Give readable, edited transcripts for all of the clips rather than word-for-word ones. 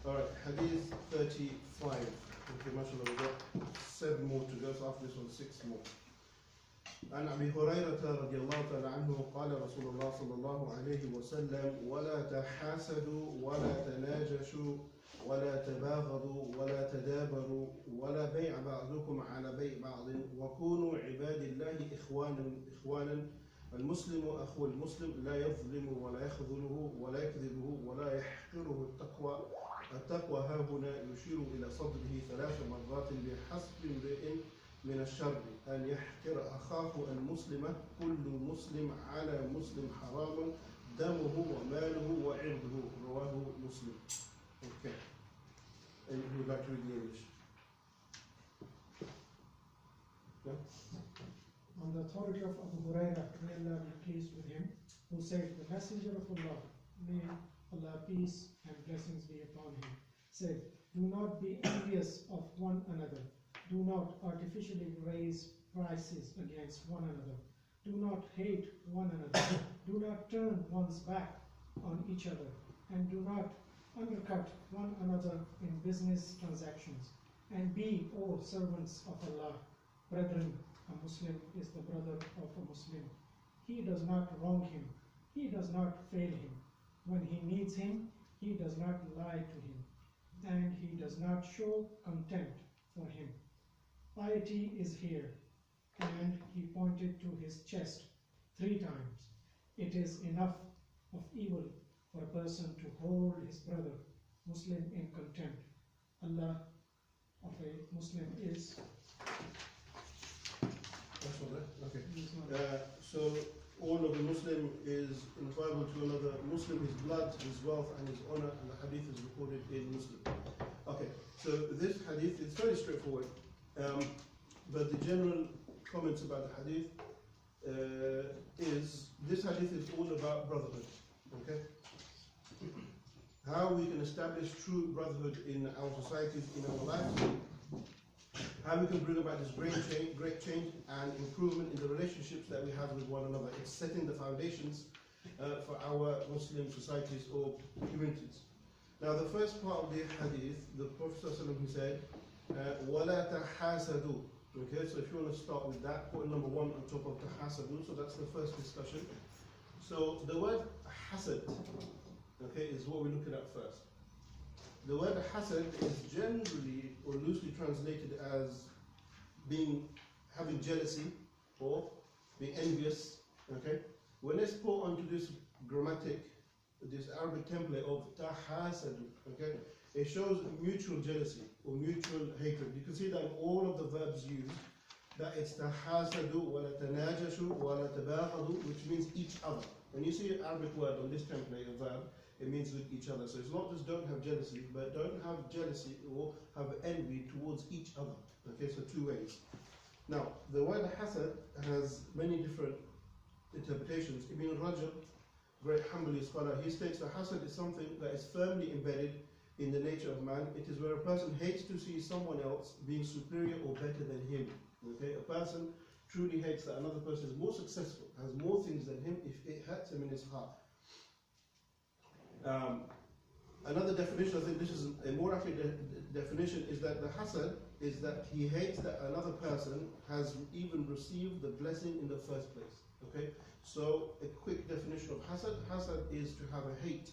Alright, Hadith 35. Okay, mashallah, we've got 7 more to go, so after this one, 6 more. عن أبي هريرة رضي الله تعالى عنه قال رسول الله صلى الله عليه وسلم ولا تحاسدوا ولا تناجشوا ولا تباغضوا ولا تدابروا ولا بيع بعضكم على بيع بعض وكونوا عباد الله إخوانا المسلم أخو المسلم لا يظلم ولا يخذله ولا يكذبه ولا يحقره التقوى ها هنا يشير إلى صدره 3 مرات بحسب امرئ من الشر أن يحقر أخاه المسلم كل مسلم على مسلم حرام دمه وماله وعرضه رواه مسلم. Okay. And you would like to read the English? Yeah? On the authority of Abu Hurairah, may Allah be pleased with him, who said, the Messenger of Allah, may Allah peace and blessings be upon him, said, do not be envious of one another. Do not artificially raise prices against one another. Do not hate one another. Do not turn one's back on each other. And do not undercut one another in business transactions. And be all servants of Allah. Brethren, a Muslim is the brother of a Muslim. He does not wrong him. He does not fail him. When he needs him, he does not lie to him. And he does not show contempt for him. Piety is here, and he pointed to his chest 3 times. It is enough of evil for a person to hold his brother Muslim in contempt. Allah of a Muslim is. That's all right? Okay. So all of a Muslim is inviolable to another Muslim, his blood, his wealth, and his honor, and the hadith is recorded in Muslim. Okay, so this hadith is very straightforward. But the general comments about the hadith is this hadith is all about brotherhood. Okay, how we can establish true brotherhood in our societies, in our lives, how we can bring about this great change and improvement in the relationships that we have with one another. It's setting the foundations for our Muslim societies or communities. Now, the first part of the hadith, the Prophet ﷺ said, وَلَا تَحَاسَدُوا. Okay, so if you want to start with that, put number 1 on top of tahasadu, so that's the first discussion. So the word hasad, okay, is what we're looking at first. The word hasad is generally or loosely translated as having jealousy or being envious. Okay, when it's put onto this grammatic, this Arabic template of tahasadu, okay, it shows mutual jealousy or mutual hatred. You can see that in all of the verbs used, that it's tahasadu, wala tanajashu, wala tabaghadu, which means each other. When you see an Arabic word on this template, a verb, it means with each other. So it's not just don't have jealousy, but don't have jealousy or have envy towards each other. Okay, so 2 ways. Now, the word hasad has many different interpretations. Ibn Rajab, great Hanbali scholar, he states that hasad is something that is firmly embedded in the nature of man. It is where a person hates to see someone else being superior or better than him. Okay, a person truly hates that another person is more successful, has more things than him, if it hurts him in his heart. Another definition, I think this is a more accurate definition, is that the hasad is that he hates that another person has even received the blessing in the first place. Okay, so a quick definition of hasad. Hasad is to have a hate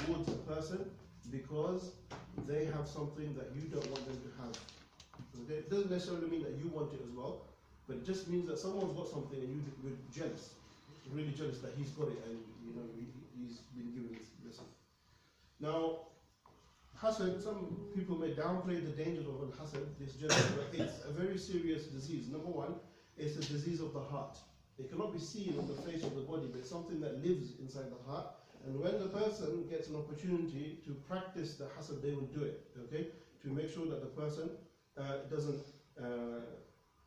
towards a person because they have something that you don't want them to have. Okay? It doesn't necessarily mean that you want it as well, but it just means that someone's got something and you're jealous, really jealous that he's got it and he's been given this blessing. Now, hasad, some people may downplay the dangers of al-hasad, this jealousy, but it's a very serious disease. Number 1, it's a disease of the heart. It cannot be seen on the face of the body, but it's something that lives inside the heart. And when the person gets an opportunity to practice the hasad, they will do it, okay? To make sure that the person doesn't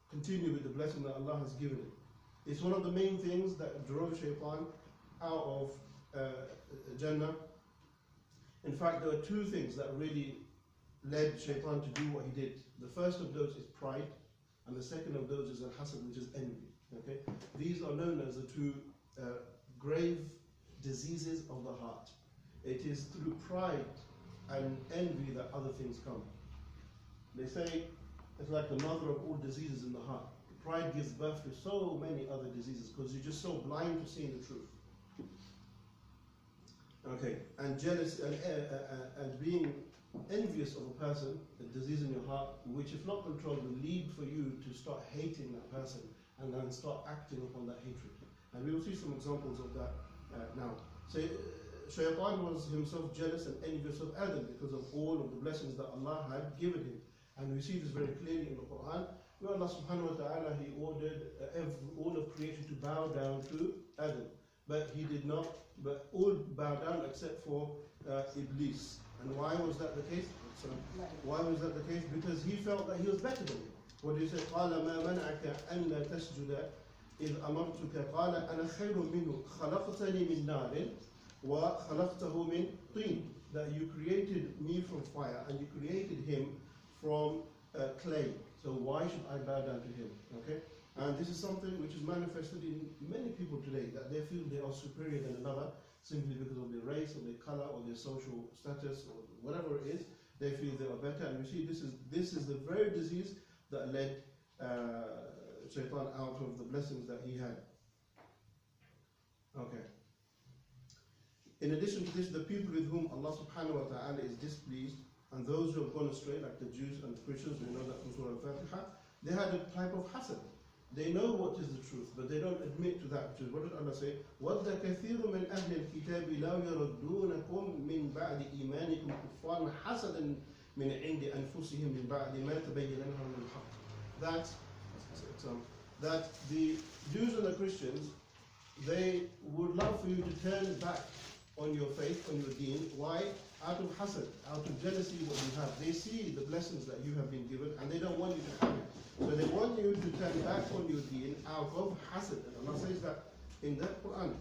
continue with the blessing that Allah has given him. It's one of the main things that drove Shaitan out of Jannah. In fact, there are 2 things that really led Shaitan to do what he did. The first of those is pride, and the second of those is al-hasad, which is envy. Okay, these are known as the 2 grave diseases of the heart. It is through pride and envy that other things come. They say it's like the mother of all diseases in the heart. Pride gives birth to so many other diseases because you're just so blind to seeing the truth. Okay, and jealous and being envious of a person, a disease in your heart, which if not controlled will lead for you to start hating that person and then start acting upon that hatred. And we will see some examples of that now. So Shaitan was himself jealous and envious of Adam because of all of the blessings that Allah had given him. And we see this very clearly in the Quran, where Allah subhanahu wa ta'ala, He ordered all of creation to bow down to Adam. But he did not, but all bow down except for Iblis. And why was that the case? Why was that the case? Because he felt that he was better than him. What did he say? قَالَ مَا مَنَعَكَ أَنْ لَا تَسْجُدَ إِذْ أَمَرْتُكَ قَالَ أَنَا خَيْرٌ مِنْهُ خَلَقْتَنِي مِنْ نَارٍ وَخَلَقْتَهُ مِنْ طِينٍ. That you created me from fire and you created him from clay. So why should I bow down to him? Okay? And this is something which is manifested in many people today, that they feel they are superior than another simply because of their race or their color or their social status or whatever it is. They feel they are better, and you see this is the very disease that led Shaitan out of the blessings that he had. Okay. In addition to this, the people with whom Allah subhanahu wa ta'ala is displeased, and those who have gone astray, like the Jews and the Christians, we know that from Surah Al-Fatiha, they had a type of hasad. They know what is the truth, but they don't admit to that truth. What did Allah say? وَدَّ كَثِيرٌ مِنْ أَهْلِ الْكِتَابِ لَوْ يَرُدُّونَكُمْ مِنْ بَعْدِ إِيمَانِكُمْ كُفَّارًا حَسَدًا مِنْ عِنْدِ أَنفُسِهِمْ مِنْ بَعْدِ مَا تَبَيَّنَ لَهُمُ الْحَقُّ. That the Jews and the Christians, they would love for you to turn back on your faith, on your deen. Why? Out of hasad, out of jealousy what you have. They see the blessings that you have been given and they don't want you to have it. So they want you to turn back on your deen out of hasad. And Allah says that in the Quran.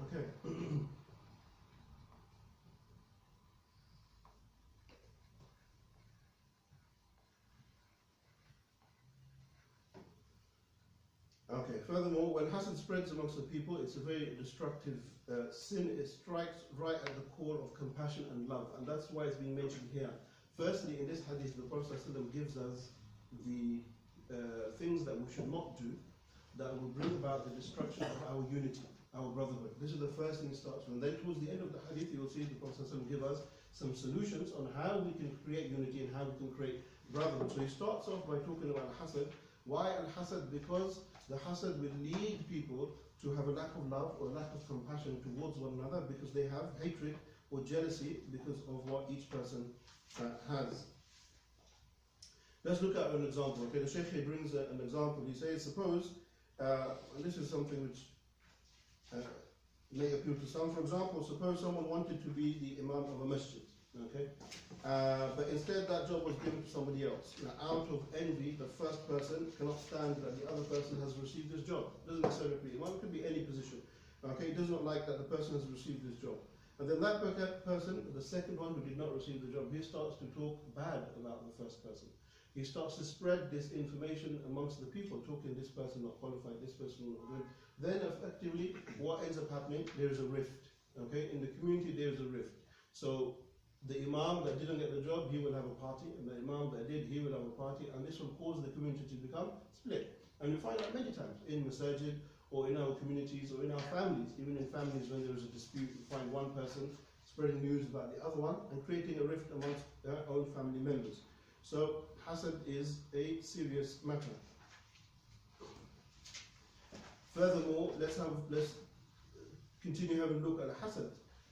Okay. Okay, furthermore, when hasad spreads amongst the people, it's a very destructive sin. It strikes right at the core of compassion and love, and that's why it's being mentioned here. Firstly, in this hadith, the Prophet ﷺ gives us the things that we should not do that will bring about the destruction of our unity, our brotherhood. This is the first thing it starts with. And then towards the end of the hadith, you will see the Prophet ﷺ give us some solutions on how we can create unity and how we can create brotherhood. So he starts off by talking about hasad. Why al-hasad? Because the hasad will lead people to have a lack of love or a lack of compassion towards one another because they have hatred or jealousy because of what each person has. Let's look at an example. Okay, the Shaykh here brings an example. He says, suppose, and this is something which may appeal to some. For example, suppose someone wanted to be the imam of a masjid. Okay, but instead that job was given to somebody else. Now, out of envy, the first person cannot stand that the other person has received this job. It doesn't necessarily be imam, it could be any position. Okay, it does not like that the person has received this job. And then that person, the second one who did not receive the job, he starts to talk bad about the first person. He starts to spread this information amongst the people, talking this person not qualified, this person not good. Then effectively, what ends up happening? There is a rift. Okay, in the community there is a rift. So the imam that didn't get the job, he will have a party, and the imam that did, he will have a party, and this will cause the community to become split. And we find that many times in masajid, or in our communities, or in our families. Even in families, when there is a dispute, we find one person spreading news about the other one and creating a rift amongst their own family members. So hasad is a serious matter. Furthermore, let's continue having a look at hasad.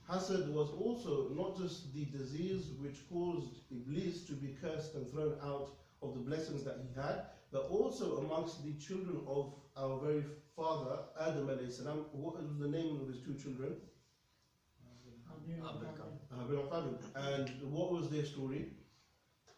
Hasad was also not just the disease which caused Iblis to be cursed and thrown out of the blessings that he had, but also amongst the children of our very father, Adam alayhi salam. What was the name of his two children? And what was their story?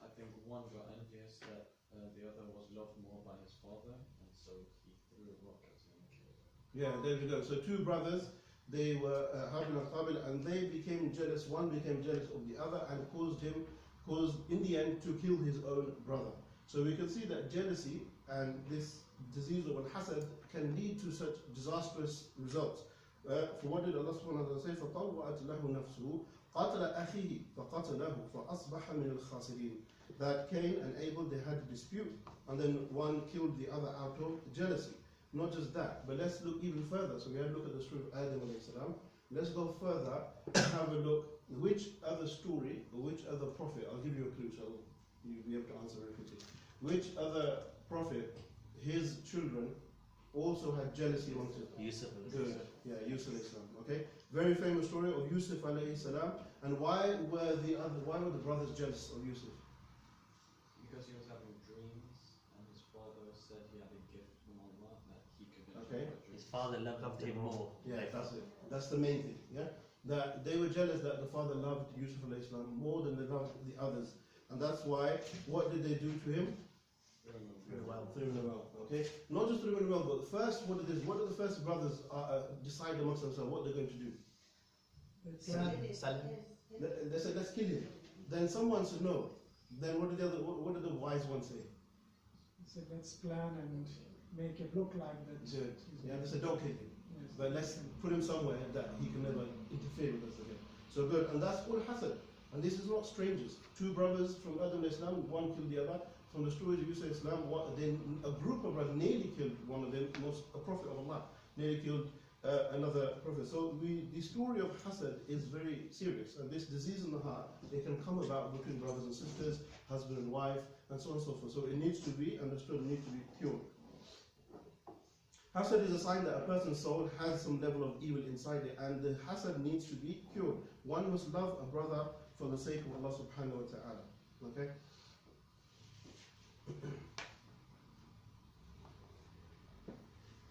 I think one got envious that the other was loved more by his father, and so he threw a rock at him and killed him. Yeah, there we go. So two brothers, they were Habil and Qabil, and they became jealous. One became jealous of the other and caused in the end to kill his own brother. So we can see that jealousy and this disease of al-hasad can lead to such disastrous results. For what did Allah subhanahu wa ta'ala say? فَطَوَّعَتْ لَهُ نَفْسُهُ قَتْلَ أَخِيهِ فَقَتَلَهُ فَأَصْبَحَ مِنَ الْخَاسِرِينَ. That Cain and Abel, they had a dispute, and then one killed the other out of jealousy. Not just that, but let's look even further. So we had a look at the story of Adam alayhi salam. Let's go further and have a look which other story or which other prophet, I'll give you a clue so you'll be able to answer very quickly. Which other prophet, his children also had jealousy amongst them? Yusuf. Good. Yeah, Yusuf alayhi salam. Okay? Very famous story of Yusuf alayhi salam. And why were the brothers jealous of Yusuf? Because he was having dreams, and his father said he had a gift from Allah that he could Okay. interpret His dreams. father loved him more. Yeah, that's it. That's the main thing. Yeah, that they were jealous that the father loved Yusuf alayhi salam more than they loved the others, and that's why. What did they do to him? Threw him in the well. Okay, not just threw him in the well, but first, what did the first brothers decide amongst themselves what they're going to do? Salim. They said, "Let's kill him." Then someone said, "No." Then what did the wise one say? He said, let's plan and make it look like that. Good. Yeah, they said, "Don't kill him, Yes. but let's put him somewhere that he can never interfere with us again." So good, and that's all hasad. And this is not strangers. Two brothers from Adam Islam, one killed the other. From the stories of Yusuf Islam, then a group of brothers nearly killed one of them, a prophet of Allah, nearly killed another prophet. So the story of hasad is very serious, and this disease in the heart, it can come about between brothers and sisters, husband and wife, and so on and so forth. So it needs to be understood, it needs to be cured. Hasad is a sign that a person's soul has some level of evil inside it, and the hasad needs to be cured. One must love a brother for the sake of Allah subhanahu wa ta'ala. Okay?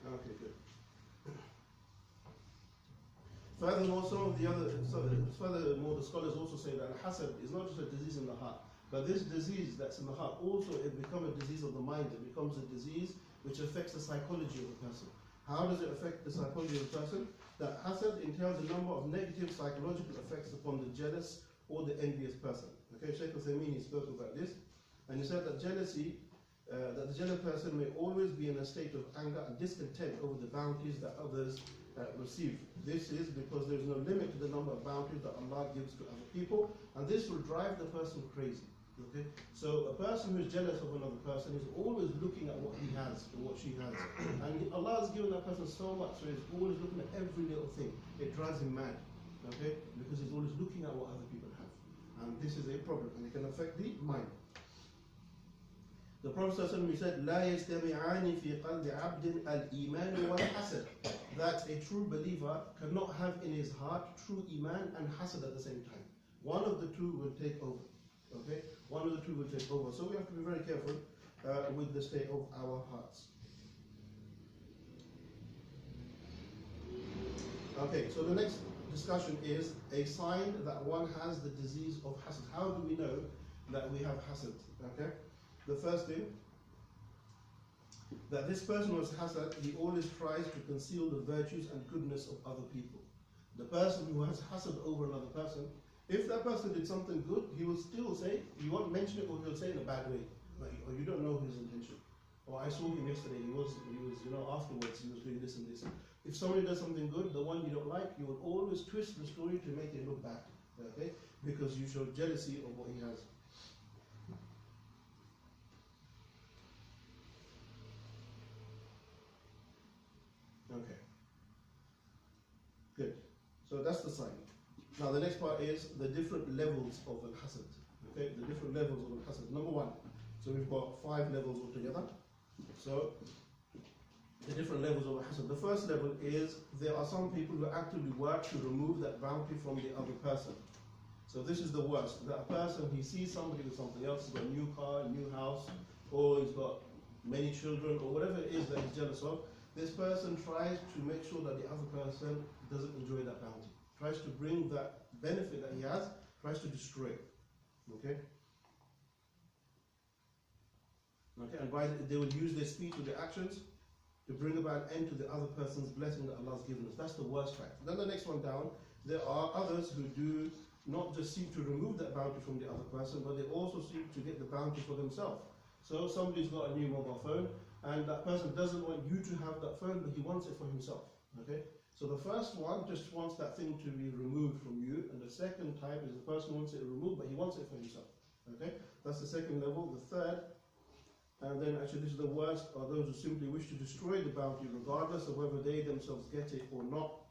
Okay, good. Furthermore, furthermore, the scholars also say that hasad is not just a disease in the heart, but this disease that's in the heart also it becomes a disease of the mind. It becomes a disease which affects the psychology of the person. How does it affect the psychology of the person? That hasad entails a number of negative psychological effects upon the jealous or the envious person. Okay, Shaykh al-Uthaymeen spoke about this, and he said that jealousy. That the jealous person may always be in a state of anger and discontent over the bounties that others receive. This is because there is no limit to the number of bounties that Allah gives to other people, and this will drive the person crazy. Okay, so a person who is jealous of another person is always looking at what he has or what she has, and Allah has given that person so much, so he's always looking at every little thing. It drives him mad. Okay, because he's always looking at what other people have, and this is a problem, and it can affect the mind. The Prophet ﷺ said, لا يجتمعان في قلب عبد الإيمان والحسد. That a true believer cannot have in his heart true iman and hasad at the same time. One of the two will take over. Okay, one of the two will take over. So we have to be very careful with the state of our hearts. Okay, so the next discussion is a sign that one has the disease of hasad. How do we know that we have hasad? Okay. The first thing, that this person who has hasad, he always tries to conceal the virtues and goodness of other people. The person who has hasad over another person, if that person did something good, he will still say, he won't mention it, or he'll say it in a bad way. Or you don't know his intention. Or I saw him yesterday, he was, afterwards he was doing this and this. If somebody does something good, the one you don't like, you will always twist the story to make it look bad. Okay? Because you show jealousy of what he has. Okay. Good. So that's the sign. Now the next part is the different levels of al-hasad. Okay, the different levels of al-hasad. Number one. So we've got 5 levels altogether. So the different levels of al-hasad. The first level is there are some people who actively work to remove that bounty from the other person. So this is the worst. That a person, he sees somebody with something else, he's got a new car, a new house, or he's got many children, or whatever it is that he's jealous of. This person tries to make sure that the other person doesn't enjoy that bounty. Tries to bring that benefit that he has, tries to destroy it. Okay? Okay, and they will use their speech or their actions to bring about an end to the other person's blessing that Allah has given us. That's the worst fact. Then the next one down, there are others who do not just seek to remove that bounty from the other person, but they also seek to get the bounty for themselves. So somebody's got a new mobile phone, and that person doesn't want you to have that phone, but he wants it for himself. Okay? So the first one just wants that thing to be removed from you, and the second type is the person wants it removed, but he wants it for himself. Okay? That's the second level. The third, and then actually this is the worst, are those who simply wish to destroy the bounty regardless of whether they themselves get it or not.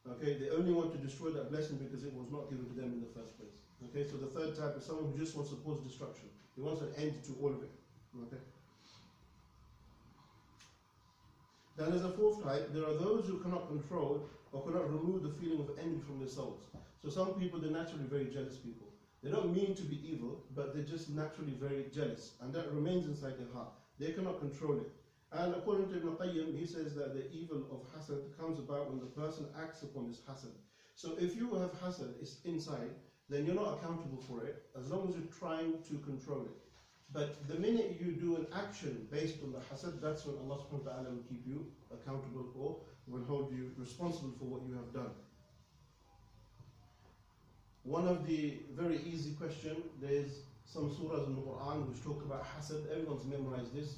Okay? They only want to destroy that blessing because it was not given to them in the first place. Okay? So the third type is someone who just wants to cause destruction. He wants an end to all of it. Okay? Then there's a fourth type. There are those who cannot control or cannot remove the feeling of envy from their souls. So some people, they're naturally very jealous people. They don't mean to be evil, but they're just naturally very jealous. And that remains inside their heart. They cannot control it. And according to Ibn Qayyim, he says that the evil of hasad comes about when the person acts upon this hasad. So if you have hasad, it's inside, then you're not accountable for it, as long as you're trying to control it. But the minute you do an action based on the hasad, that's when Allah subhanahu wa ta'ala will keep you accountable or will hold you responsible for what you have done. One of the very easy question, there's some surahs in the Quran which talk about hasad. Everyone's memorized this.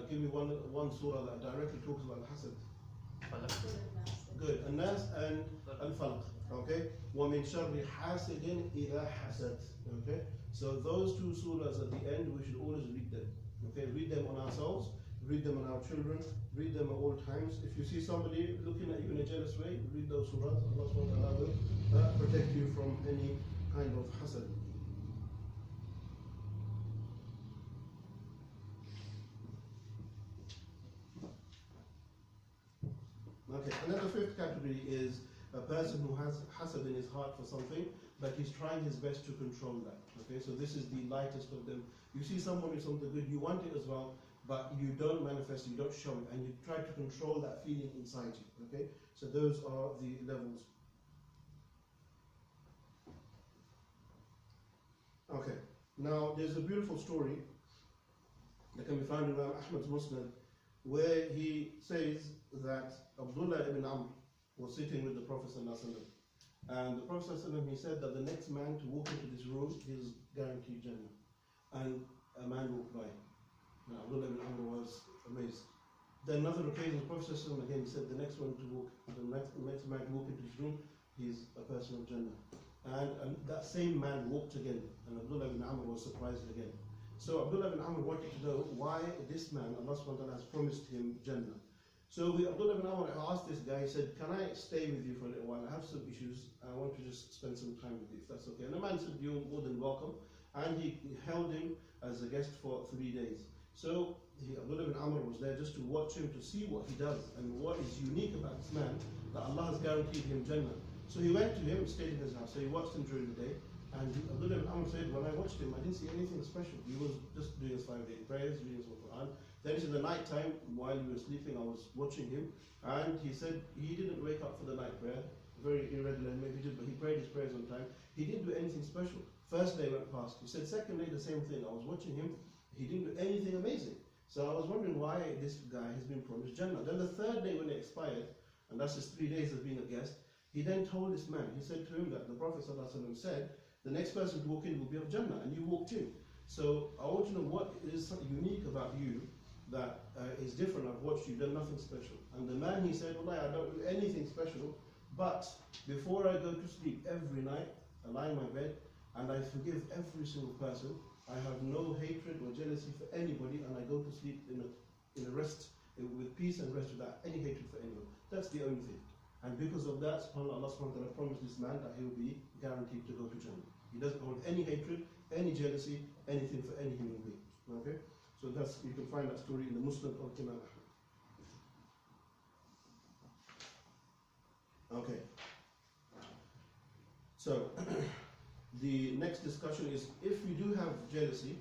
Give me one surah that directly talks about hasad. Good. An-Nas and Al-Falaq. Okay? وَمِن شَرِّ حَاسِدٍ إِذَا حَسَدٍ. Okay? So those two surahs at the end, we should always read them. Okay? Read them on ourselves, read them on our children, read them at all times. If you see somebody looking at you in a jealous way, read those surahs. Allah subhanahu wa ta'ala will protect you from any kind of hasad. Okay, and then the fifth category is a person who has hasad in his heart for something, but he's trying his best to control that. Okay, so this is the lightest of them. You see someone with something good, you want it as well, but you don't manifest, you don't show it, and you try to control that feeling inside you. Okay, so those are the levels. Okay, now there's a beautiful story that can be found in Imam Ahmad's Musnad, where he says that Abdullah ibn Amr was sitting with the Prophet ﷺ, and the Prophet ﷺ, he said that the next man to walk into this room is guaranteed Jannah. And a man walked by. Now Abdullah ibn Amr was amazed. Then another occasion, the Prophet ﷺ again, he said the next man to walk, the next man to walk into this room, he's a person of Jannah. And that same man walked again, and Abdullah ibn Amr was surprised again. So Abdullah ibn Amr wanted to know why this man, Allah subhanahu wa ta'ala, has promised him Jannah. So Abdullah ibn Amr asked this guy, he said, can I stay with you for a little while? I have some issues, I want to just spend some time with you, if that's okay. And the man said, you're more than welcome. And he held him as a guest for 3 days. So Abdullah ibn Amr was there just to watch him, to see what he does and what is unique about this man, that Allah has guaranteed him Jannah. So he went to him and stayed in his house. So he watched him during the day. And Abdullah ibn Amr said, when I watched him, I didn't see anything special. He was just doing his 5-day prayers, reading his Quran. Then he said, the night time, while he was sleeping, I was watching him. And he said he didn't wake up for the night prayer. Very irregular, maybe he did, but he prayed his prayers on time. He didn't do anything special. First day went past. He said, second day, the same thing. I was watching him. He didn't do anything amazing. So I was wondering why this guy has been promised Jannah. Then the third day when it expired, and that's his 3 days of being a guest, he then told this man, he said to him that the Prophet ﷺ said, the next person to walk in will be of Jannah, and you walked in. So I want to know what is unique about you that is different. I've watched you, done nothing special. And the man, he said, well, I don't do anything special, but before I go to sleep every night, I lie in my bed, and I forgive every single person. I have no hatred or jealousy for anybody, and I go to sleep in a rest, with peace and rest, without any hatred for anyone. That's the only thing. And because of that, Allah subhanahu wa ta'ala promised this man that he will be guaranteed to go to Jannah. He doesn't hold any hatred, any jealousy, anything for any human being. Okay? So that's, you can find that story in the Musnad of Imam Ahmad. Okay. So the next discussion is, if we do have jealousy,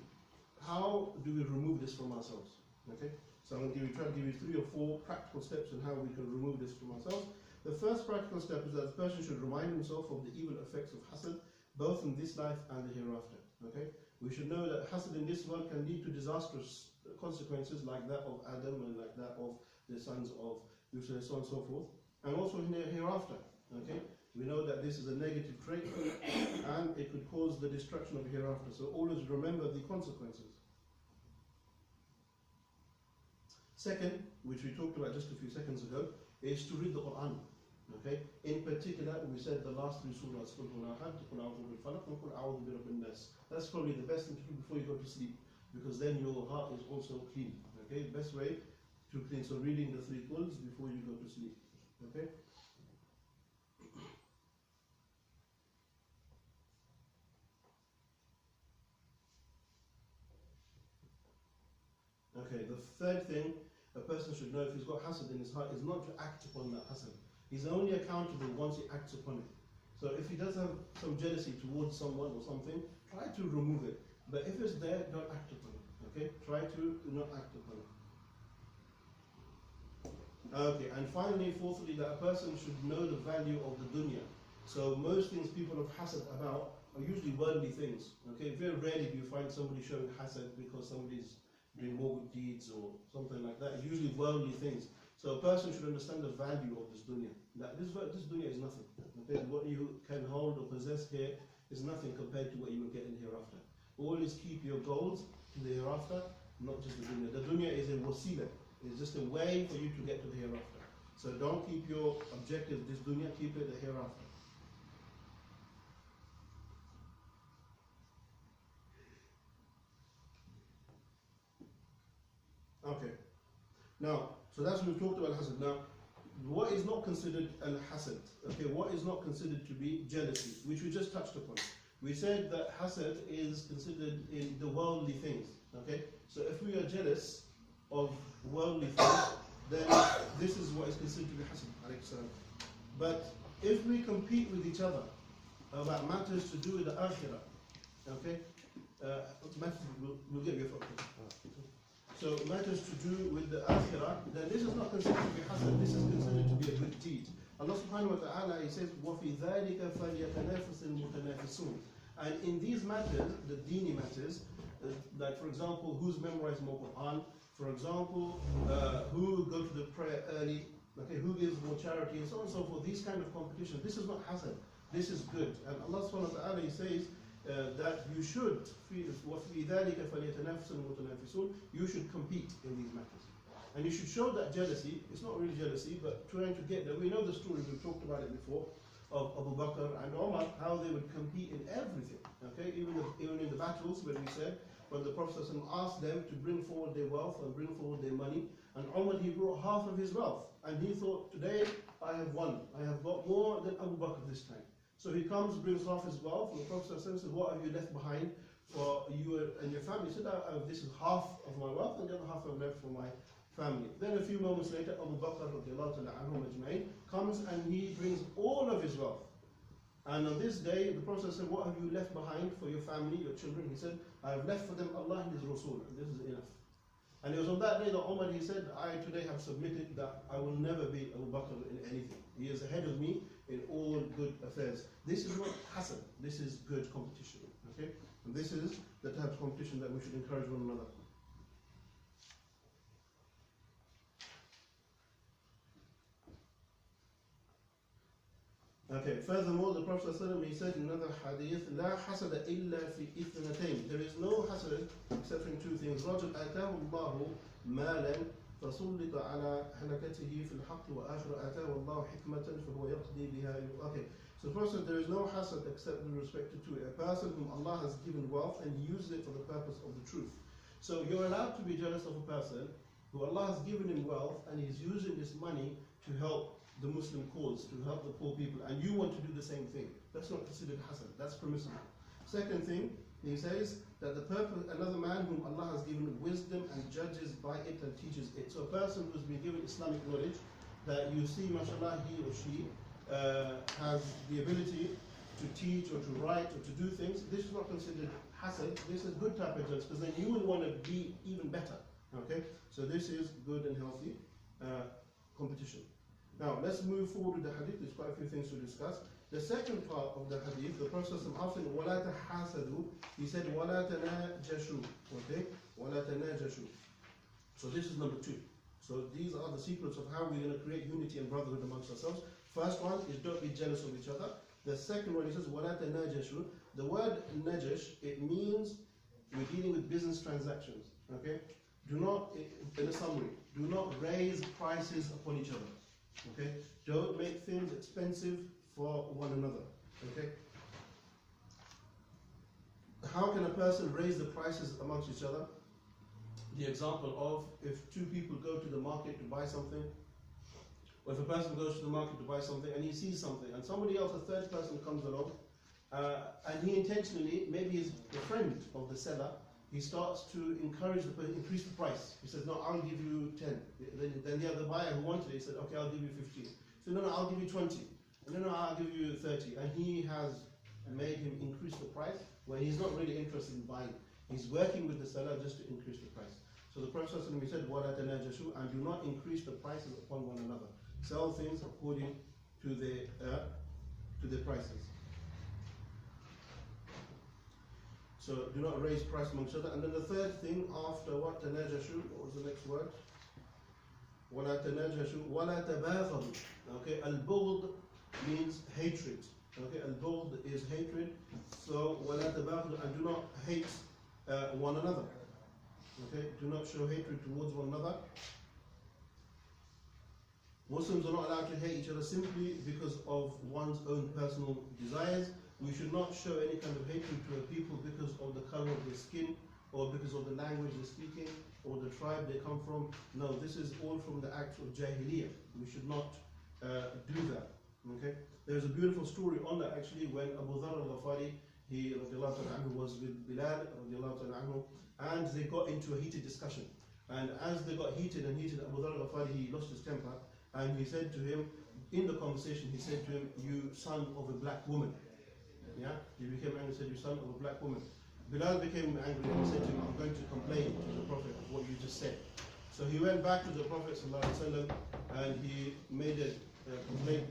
how do we remove this from ourselves? Okay? So I'm going to try to give you 3 or 4 practical steps on how we can remove this from ourselves. The first practical step is that the person should remind himself of the evil effects of hasad, both in this life and the hereafter. Okay? We should know that hasad in this world can lead to disastrous consequences like that of Adam and like that of the sons of Yusuf, so on and so forth, and also in the hereafter. Okay? We know that this is a negative trait and it could cause the destruction of the hereafter. So always remember the consequences. Second, which we talked about just a few seconds ago, is to read the Quran. Okay? In particular, we said the last three surahs, that's probably the best thing to do before you go to sleep, because then your heart is also clean. Okay? Best way to clean. So reading the three quls before you go to sleep. Okay? Okay, the third thing a person should know if he's got hasad in his heart is not to act upon that hasad. He's only accountable once he acts upon it. So if he does have some jealousy towards someone or something, try to remove it. But if it's there, don't act upon it. Okay? Try to not act upon it. Okay, and finally, fourthly, that a person should know the value of the dunya. So most things people have hasad about are usually worldly things. Okay? Very rarely do you find somebody showing hasad because somebody's doing more good deeds or something like that. It's usually worldly things. So a person should understand the value of this dunya. That this dunya is nothing. Okay? What you can hold or possess here is nothing compared to what you will get in hereafter. Always keep your goals to the hereafter, not just the dunya. The dunya is a wasila. It's just a way for you to get to the hereafter. So don't keep your objective this dunya, keep it the hereafter. Okay. Now, so that's what we've talked about hasad. Now, what is not considered al-hasad? Okay, what is not considered to be jealousy, which we just touched upon. We said that hasad is considered in the worldly things. Okay, so if we are jealous of worldly things, then this is what is considered to be hasad. But if we compete with each other about matters to do with the akhirah, okay, we'll get your focus. So matters to do with the akhirah, then this is not considered to be hasad, this is considered to be a good deed. Allah subhanahu wa ta'ala, He says, وَفِي ذَلِكَ فَلْيَتَنَافَسِ الْمُتَنَافِسُونَ. And in these matters, the dini matters, like for example, who's memorized more Quran, for example, who go to the prayer early, okay, who gives more charity, and so on and so forth, these kind of competition, this is not hasad, this is good. And Allah subhanahu wa ta'ala, He says, that you should, وَفِي ذَلِكَ فَلْيَتَنَافَسِ الْمُتَنَافِسُونَ, you should compete in these matters. And you should show that jealousy, it's not really jealousy, but trying to get there. We know the story, we've talked about it before, of Abu Bakr and Umar, how they would compete in everything. Okay, even in the battles, when we said, when the Prophet asked them to bring forward their wealth and bring forward their money, and Umar, he brought half of his wealth, and he thought, today I have won, I have got more than Abu Bakr this time. So he comes, brings half his wealth, and the Prophet says, what have you left behind for you and your family? He said, this is half of my wealth, and the other half I've left for my family. Then a few moments later, Abu Bakr comes and he brings all of his wealth. And on this day, the Prophet said, what have you left behind for your family, your children? He said, I have left for them Allah and His Rasul, and this is enough. And it was on that day that Umar, he said, I today have submitted that I will never be Abu Bakr in anything. He is ahead of me in all good affairs. This is not hasad, this is good competition. Okay? And this is the type of competition that we should encourage one another. Okay, furthermore, the Prophet ﷺ, he said in another hadith, لا حسد إلا في إثنتين. There is no hasad except in two things. رجل آتاه الله مالا فسلط على هلكته في الحق وآخر آتاه الله حكمة فهو يقضي بها. Okay, so the Prophet said there is no hasad except with respect to two. A person whom Allah has given wealth and he uses it for the purpose of the truth. So you're allowed to be jealous of a person who Allah has given him wealth and he's using this money to help the Muslim cause, to help the poor people, and you want to do the same thing. That's not considered hasad, that's permissible. Second thing, he says that the purpose, another man whom Allah has given wisdom and judges by it and teaches it. So a person who's been given Islamic knowledge, that you see, mashallah, he or she has the ability to teach or to write or to do things, this is not considered hasad, this is good type of judge, because then you will want to be even better. Okay, so this is good and healthy competition. Now, let's move forward with the hadith. There's quite a few things to discuss. The second part of the hadith, the Prophet after وَلَا تَحَاسَدُوا, he said وَلَا تَنَاجَشُوا. Okay? وَلَا تَنَاجَشُوا. So this is number 2. So these are the secrets of how we're going to create unity and brotherhood amongst ourselves. First one is don't be jealous of each other. The second one, he says وَلَا تَنَاجَشُوا. The word najash, it means we're dealing with business transactions. Okay? Do not, in a summary, do not raise prices upon each other. Okay? Don't make things expensive for one another. Okay? How can a person raise the prices amongst each other? The example of if two people go to the market to buy something, or if a person goes to the market to buy something and he sees something, and somebody else, a third person, comes along, and he intentionally, maybe he's a friend of the seller, he starts to encourage the person, increase the price. He says, no, I'll give you 10. Then the other buyer who wanted it, he said, okay, I'll give you 15. He said, no, I'll give you 20. No, I'll give you 30. And he has made him increase the price when he's not really interested in buying. He's working with the seller just to increase the price. So the Prophet ﷺ said, وَلَا تَنَاجَشُوا, and do not increase the prices upon one another. Sell things according to the prices. So do not raise price among each other. And then the third thing after what? تَنَاجَشُوا, what was the next word? وَلَا تَنَاجَشُوا وَلَا تَبَاغَضُوا. Okay, al-bughd means hatred. Okay, al-bughd is hatred. So وَلَا تَبَاغَضُوا, and do not hate one another. Okay, do not show hatred towards one another. Muslims are not allowed to hate each other simply because of one's own personal desires. We should not show any kind of hatred to a people because of the color of their skin, or because of the language they're speaking, or the tribe they come from. No, this is all from the acts of jahiliyyah. We should not do that. Okay? There's a beautiful story on that actually, when Abu Dharr al-Ghafari, he radiallahu ta'ala anhu, was with Bilal radiallahu ta'ala anhu, and they got into a heated discussion. And as they got heated, Abu Dharr al-Ghafari, he lost his temper, and he said to him, in the conversation, he said to him, you son of a black woman. Yeah? He became angry and said, you son of a black woman. Bilal became angry and said to him, I'm going to complain to the Prophet of what you just said. So he went back to the Prophet ﷺ and he made a complaint.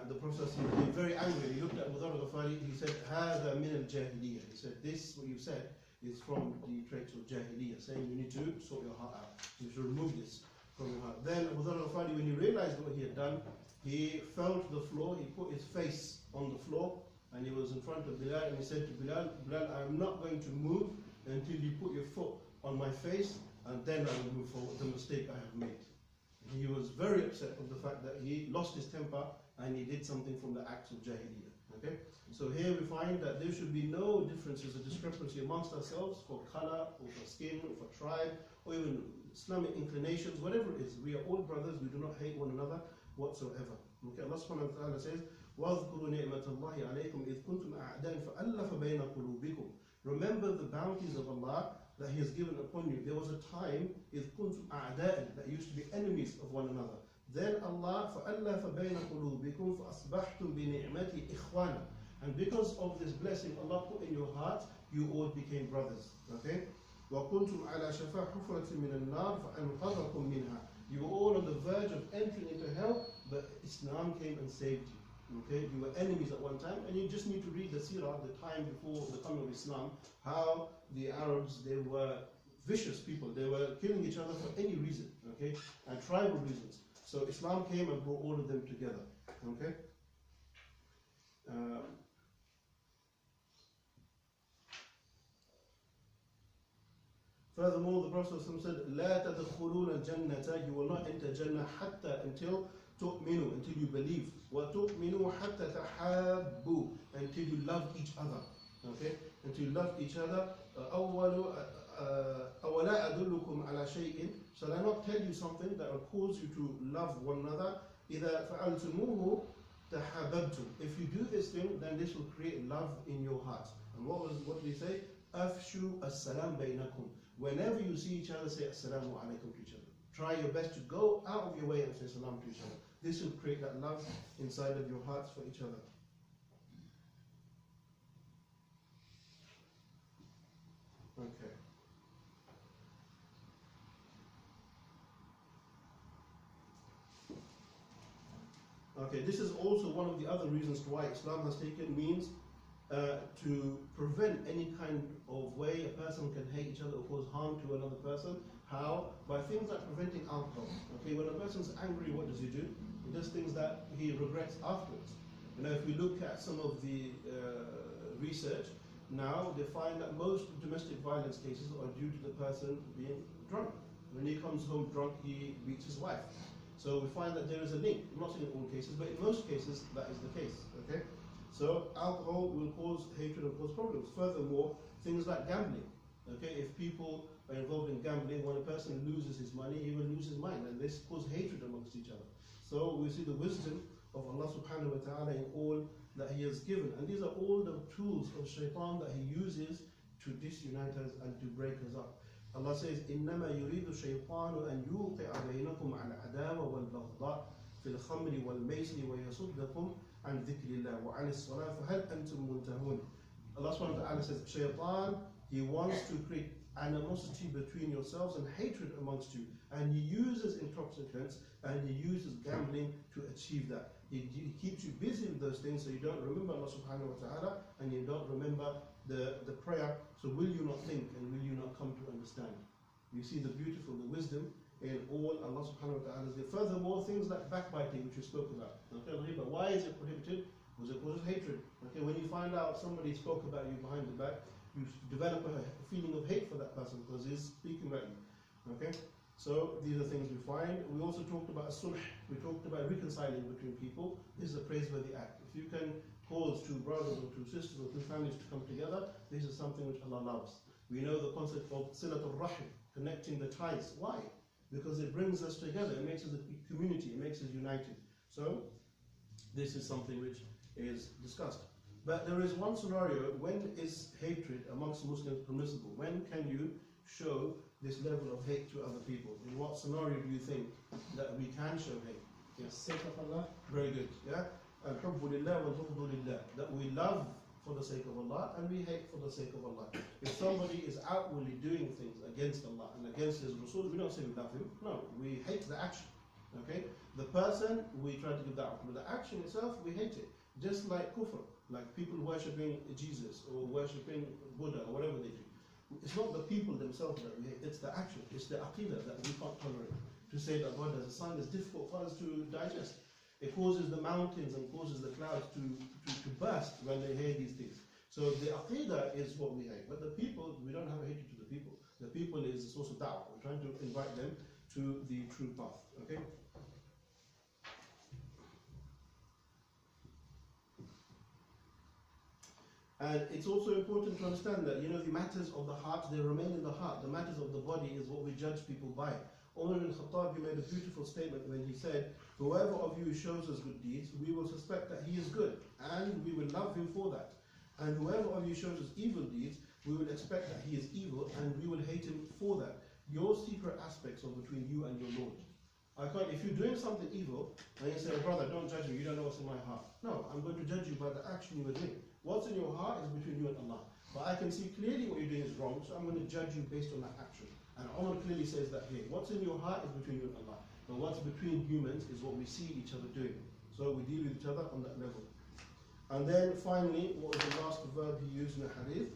The Prophet became very angry. He looked at Abu Dharr al-Ghafari, he said, هَذَا مِنَ الْجَاهِلِيَّةِ. He said, this, what you said, is from the traits of Jahiliyyah, saying you need to sort your heart out. You should remove this from your heart. Then Abu Dharr al-Ghafari, when he realized what he had done, he fell to the floor, he put his face on the floor, and he was in front of Bilal, and he said to Bilal, Bilal, I'm not going to move until you put your foot on my face, and then I will move forward, the mistake I have made. He was very upset of the fact that he lost his temper, and he did something from the acts of Jahiliyyah. Okay? So here we find that there should be no differences or discrepancy amongst ourselves for color, or for skin, or for tribe, or even Islamic inclinations, whatever it is. We are all brothers, we do not hate one another whatsoever. Okay, Allah subhanahu wa ta'ala says, وَاذْكُرُوا نِعْمَةَ اللَّهِ عَلَيْكُمْ إِذْ كُنْتُمْ أَعْدَاءً فَأَلَّفَ بَيْنَ قُلُوبِكُمْ. Remember the bounties of Allah that He has given upon you. There was a time, إِذْ كُنْتُمْ أَعْدَاءً, that used to be enemies of one another. Then Allah, فَأَلَّفَ بَيْنَ قُلُوبِكُمْ فَأَصْبَحْتُمْ بِنِعْمَتِهِ إِخْوَانًا. And because of this blessing Allah put in your heart, you all became brothers. Okay? وَكُنْتُمْ عَلَى شَفَا حُفْرَةٍ مِنَ النَّارِ فَأَنْقَذَكُمْ مِنْهَا. You were all on the verge of entering into hell, but Islam came and saved you. Okay, you were enemies at one time, and you just need to read the seerah, the time before the coming of Islam, how the Arabs, they were vicious people, they were killing each other for any reason, okay, and tribal reasons. So Islam came and brought all of them together, okay. Furthermore, the Prophet said, لا تدخلون الجنة, you will not enter Jannah حتى, until تؤمنوا, until you believe. وتؤمنوا حتى تحابوا, until you love each other. Okay? Until you love each other. أولا أدلكم على شيء, shall I not tell you something that will cause you to love one another? إذا فعلتموه تحاببتم. If you do this thing, then this will create love in your heart. And what did he say? أفشوا السلام بينكم. Whenever you see each other, say assalamu alaikum to each other. Try your best to go out of your way and say salam to each other. This will create that love inside of your hearts for each other. Okay. Okay, this is also one of the other reasons why Islam has taken means to prevent any kind of way a person can hate each other or cause harm to another person. How? By things like preventing alcohol. Okay, when a person's angry, what does he do? He does things that he regrets afterwards. You know, if we look at some of the research, now they find that most domestic violence cases are due to the person being drunk. When he comes home drunk, he beats his wife. So we find that there is a link. I'm not saying in all cases, but in most cases that is the case. Okay. So alcohol will cause hatred and cause problems. Furthermore, things like gambling. Okay, if people are involved in gambling, when a person loses his money, he will lose his mind, and this causes hatred amongst each other. So we see the wisdom of Allah subhanahu wa ta'ala in all that He has given. And these are all the tools of shaitan that he uses to disunite us and to break us up. Allah says, إِنَّمَا يُرِيدُ الشَّيْطَانُ أَنْ يُوقِعَ بَيْنَكُمْ الْعَدَاوَةَ وَالْبَغْضَاءَ فِي الْخَمْرِ وَالْمَيْسِرِ وَيَصُدَّكُمْ عَنْ ذِكْرِ اللَّهِ وَعَنِ الصَّلَاةِ فَهَلْ أَنْتُمْ مُنْتَهُونَ. Allah subhanahu wa ta'ala says, Shaitan, he wants to create animosity between yourselves and hatred amongst you. And he uses intoxicants and he uses gambling to achieve that. He keeps you busy with those things so you don't remember Allah subhanahu wa ta'ala and you don't remember the prayer. So will you not think and will you not come to understand? You see the beautiful, the wisdom in all Allah subhanahu wa ta'ala. Furthermore, things like backbiting, which we spoke about. Okay, but why is it prohibited? Because it causes hatred. Okay, when you find out somebody spoke about you behind the back, you develop a feeling of hate for that person because he's speaking about you. Okay, so these are things we find. We also talked about sulh. We talked about reconciling between people. This is a praiseworthy act. If you can cause two brothers or two sisters or two families to come together, this is something which Allah loves. We know the concept of silatul rahim, connecting the ties. Why? Because it brings us together. It makes us a community. It makes us united. So this is something which is discussed. But there is one scenario, when is hatred amongst Muslims permissible? When can you show this level of hate to other people? In what scenario do you think that we can show hate? Yes. Sake of Allah. Very good. Yeah. Al-hubbu lillah wal-bughdu lillah. That we love for the sake of Allah and we hate for the sake of Allah. If somebody is outwardly doing things against Allah and against His Rasul, we don't say we love him. No, we hate the action. Okay? The person, we try to give da'wah, but the action itself, we hate it. Just like kufr, like people worshipping Jesus or worshipping Buddha or whatever they do. It's not the people themselves that we hate, it's the action, it's the aqidah that we can't tolerate. To say that God has a son is difficult for us to digest. It causes the mountains and causes the clouds to burst when they hear these things. So the aqidah is what we hate, but the people, we don't have a hatred to the people. The people is a source of da'wah. We're trying to invite them to the true path. Okay? And it's also important to understand that, the matters of the heart, they remain in the heart. The matters of the body is what we judge people by. Umar ibn Khattab, he made a beautiful statement when he said, whoever of you shows us good deeds, we will suspect that he is good, and we will love him for that. And whoever of you shows us evil deeds, we will expect that he is evil, and we will hate him for that. Your secret aspects are between you and your Lord. If you're doing something evil, and you say, brother, don't judge me, you don't know what's in my heart. No, I'm going to judge you by the action you are doing. What's in your heart is between you and Allah. But I can see clearly what you're doing is wrong, so I'm going to judge you based on that action. And Umar clearly says that here. What's in your heart is between you and Allah. But what's between humans is what we see each other doing. So we deal with each other on that level. And then finally, what was the last verb he used in the hadith?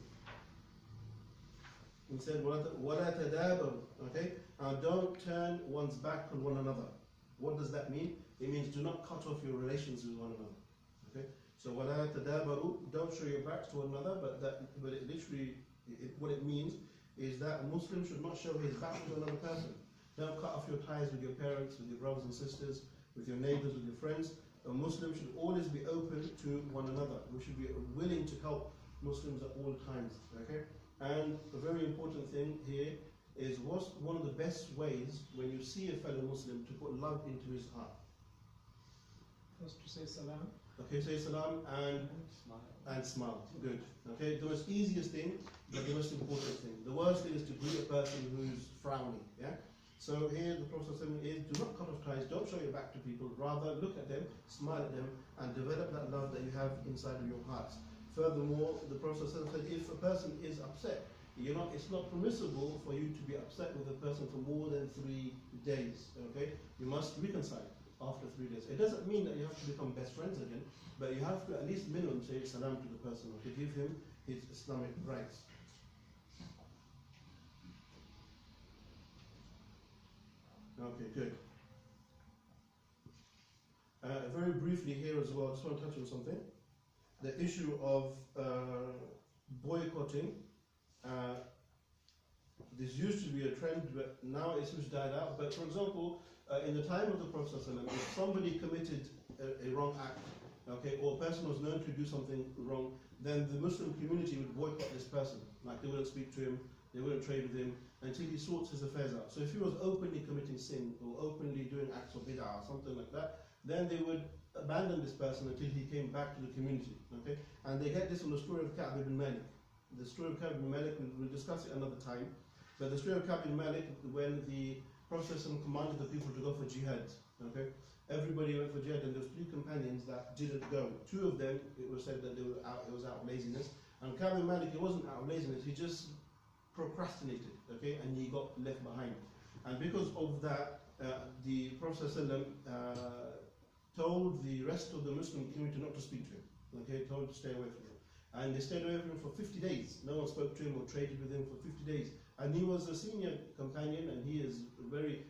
He said, وَلَا تَدَابَرُوا. Okay? And don't turn one's back on one another. What does that mean? It means do not cut off your relations with one another. Okay? So وَلَا تَدَابَرُوا, don't show your backs to one another, but it literally, what it means is that a Muslim should not show his back to another person. Don't cut off your ties with your parents, with your brothers and sisters, with your neighbors, with your friends. A Muslim should always be open to one another. We should be willing to help Muslims at all times. Okay? And a very important thing here is what's one of the best ways when you see a fellow Muslim to put love into his heart? First to say salam. Okay, say salam and smile. Good. Okay, the most easiest thing, but the most important thing. The worst thing is to greet a person who's frowning. Yeah. So here the Prophet is, do not cut off ties, don't show your back to people, rather look at them, smile at them, and develop that love that you have inside of your hearts. Furthermore, the Prophet said, if a person is upset, it's not permissible for you to be upset with a person for more than 3 days. Okay, you must reconcile after 3 days. It doesn't mean that you have to become best friends again, but you have to at least minimum say salam to the person, or to give him his Islamic rights. Okay, good. Very briefly here as well, I just want to touch on something. The issue of boycotting This used to be a trend, but now it seems to died out. But for example, in the time of the Prophet ﷺ, if somebody committed a wrong act, okay, or a person was known to do something wrong, then the Muslim community would boycott this person. Like they wouldn't speak to him, they wouldn't trade with him until he sorts his affairs out. So if he was openly committing sin or openly doing acts of bid'ah or something like that, then they would abandon this person until he came back to the community. Okay, and they get this from the story of Ka'b ibn Malik. The story of Ka'b ibn Malik, we'll discuss it another time. But the story of Ka'b ibn Malik, when the Prophet commanded the people to go for jihad, okay, everybody went for jihad, and there was 3 companions that didn't go. 2 of them, it was said that they were out, it was out of laziness, and Ka'b ibn Malik, it wasn't out of laziness, he just procrastinated, okay, and he got left behind. And because of that, the Prophet told the rest of the Muslim community not to speak to him, okay, told to stay away from him. And they stayed away from him for 50 days. No one spoke to him or traded with him for 50 days. And he was a senior companion, and he is a very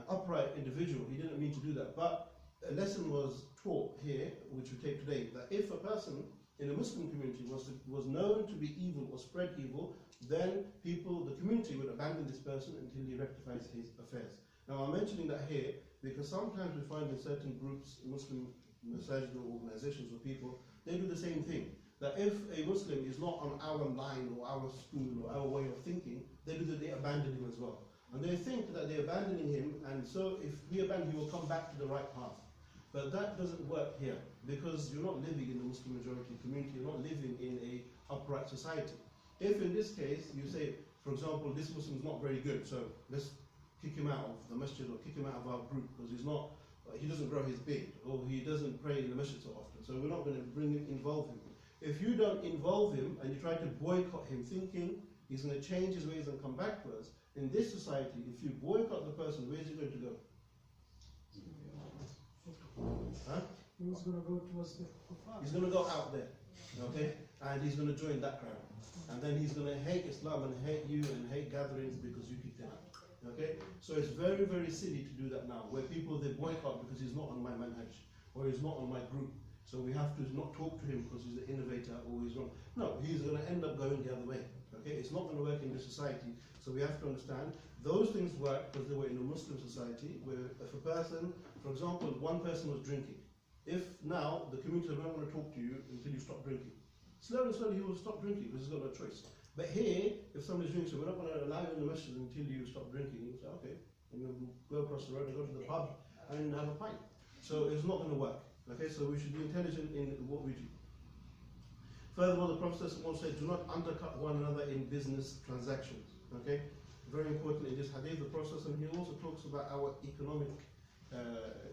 upright individual. He didn't mean to do that. But a lesson was taught here, which we take today, that if a person in a Muslim community was known to be evil or spread evil, then people, the community would abandon this person until he rectifies his affairs. Now I'm mentioning that here because sometimes we find in certain groups, Muslim masajid or organizations or people, they do the same thing. That if a Muslim is not on our line or our school or our way of thinking, they abandon him as well. And they think that they're abandoning him, and so if we abandon him, he will come back to the right path. But that doesn't work here, because you're not living in the Muslim majority community, you're not living in a upright society. If in this case you say, for example, this Muslim is not very good, so let's kick him out of the masjid or kick him out of our group because he doesn't grow his beard or he doesn't pray in the masjid so often, so we're not going to involve him. If you don't involve him and you try to boycott him thinking he's going to change his ways and come back to us, in this society, if you boycott the person, where is he going to go? Huh? He's going to go towards the kuffar. He's going to go out there, okay? And he's going to join that crowd. And then he's going to hate Islam and hate you and hate gatherings because you kicked him out, okay? So it's very, very silly to do that now, where people, they boycott because he's not on my manhaj, or he's not on my group. So we have to not talk to him because he's an innovator or he's wrong. No, he's going to end up going the other way. Okay, it's not going to work in this society. So we have to understand those things work because they were in a Muslim society where if a person, for example, one person was drinking. If now the community is not going to talk to you until you stop drinking. Slowly, slowly he will stop drinking because he's got no choice. But here, if somebody's drinking, so we're not going to allow you in the masjid until you stop drinking. You say, okay, and we'll go across the road and go to the pub and have a pint. So it's not going to work. Okay, so we should be intelligent in what we do. Furthermore, the Prophet also said, do not undercut one another in business transactions. Okay, very important in this hadith. The Prophet, and he also talks about our economic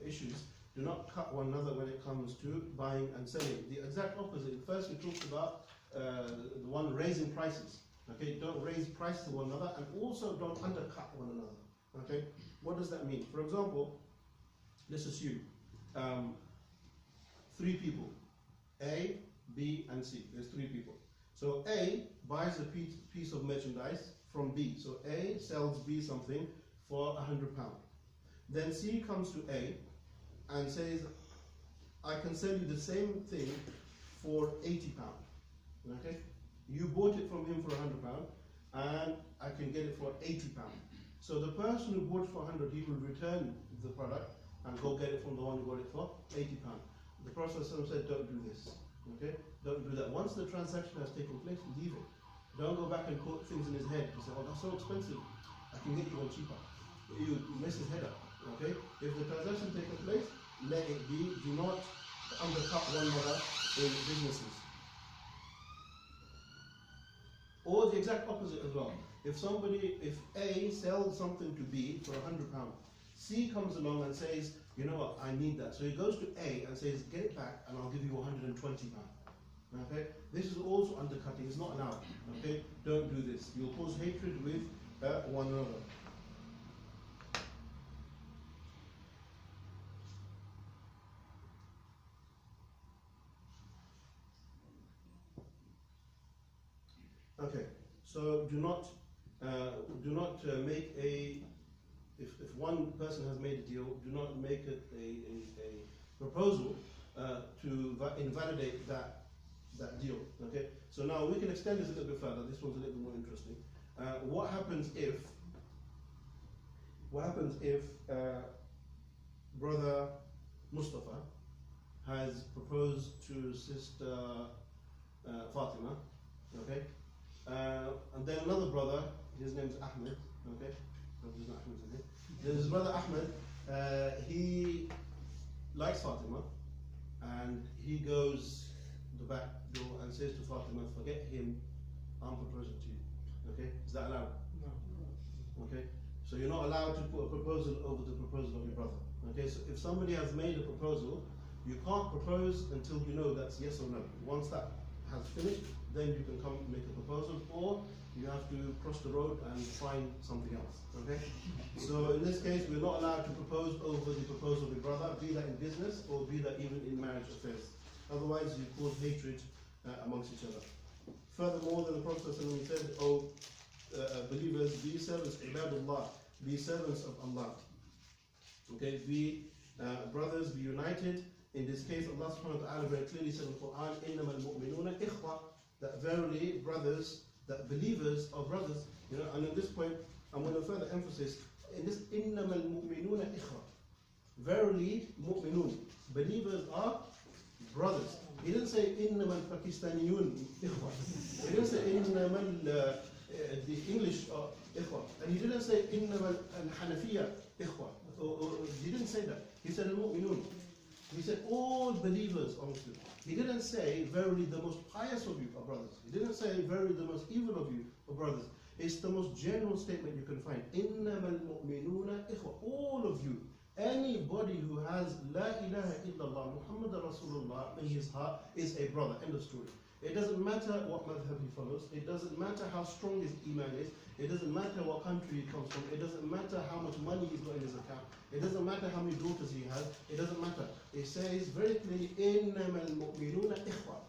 issues. Do not cut one another when it comes to buying and selling. The exact opposite. First, we talked about the one raising prices. Okay, don't raise prices to one another, and also don't undercut one another. Okay, what does that mean? For example, let's assume 3 people, A, B, and C. There's 3 people. So A buys a piece of merchandise from B. So A sells B something for £100. Then C comes to A and says, I can sell you the same thing for £80. Okay? You bought it from him for £100 and I can get it for £80. So the person who bought it for 100, he will return the product and go get it from the one who got it for £80. The Prophet said, don't do this. Okay? Don't do that. Once the transaction has taken place, leave it. Don't go back and put things in his head and say, oh, that's so expensive. I can get you one cheaper. You mess his head up. Okay? If the transaction taken place, let it be. Do not undercut one another in businesses. Or the exact opposite as well. If A sells something to B for £100, C comes along and says, you know what, I need that. So he goes to A and says, get it back and I'll give you £120. Okay? This is also undercutting, it's not allowed. Okay? Don't do this. You'll cause hatred with one another. Okay, so do not make a, if one person has made a deal, do not make it a proposal to invalidate that that deal. Okay. So now we can extend this a little bit further. This one's a little bit more interesting. What happens if brother Mustafa has proposed to sister Fatima, okay, and then another brother, his name's Ahmed, okay, there's not Ahmed in here. There's his brother Ahmed, he likes Fatima, and he goes the back door and says to Fatima, forget him, I'm proposing to you, okay, is that allowed? No. Okay, so you're not allowed to put a proposal over the proposal of your brother. Okay, so if somebody has made a proposal, you can't propose until you know that's yes or no. Once that has finished, then you can come make a proposal, or you have to cross the road and find something else. Okay, so in this case, we're not allowed to propose over the proposal of your brother, be that in business or be that even in marriage affairs. Otherwise, you cause hatred amongst each other. Furthermore, the Prophet ﷺ said, "O believers, be servants, ibadullah, be servants of Allah." Okay, be brothers, be united. In this case, Allah subhanahu wa ta'ala very clearly said in the Quran, إِنَّمَا الْمُؤْمِنُونَ إِخْوَةٌ, that verily brothers, that believers are brothers. You know, and at this point, I'm going to further emphasize in this إِنَّمَا الْمُؤْمِنُونَ إِخْوَةٌ. Verily, mu'minun, believers are brothers. He didn't say إِنَّمَا الْپَاكِسْتَانِيُّن إِخْوَةٌ. He didn't say إِنَّمَا the English are إخوة. And he didn't say إِنَّمَا الْحَنَفِيَّة إِخْوَةٌ. He didn't say that. He said al-mu'minun. He said all believers are Muslim. He didn't say verily the most pious of you are brothers. He didn't say verily the most evil of you are brothers. It's the most general statement you can find. إِنَّمَا الْمُؤْمِنُونَ إِخْوَةٌ. All of you. Anybody who has La ilaha illallah Muhammad Rasulullah in his heart is a brother. End of story. It doesn't matter what madhab he follows. It doesn't matter how strong his iman is. It doesn't matter what country he comes from. It doesn't matter how much money he's got in his account. It doesn't matter how many daughters he has. It doesn't matter. It says very clearly, إِنَّمَا الْمُؤْمِنُونَ إِخْوَةٌ.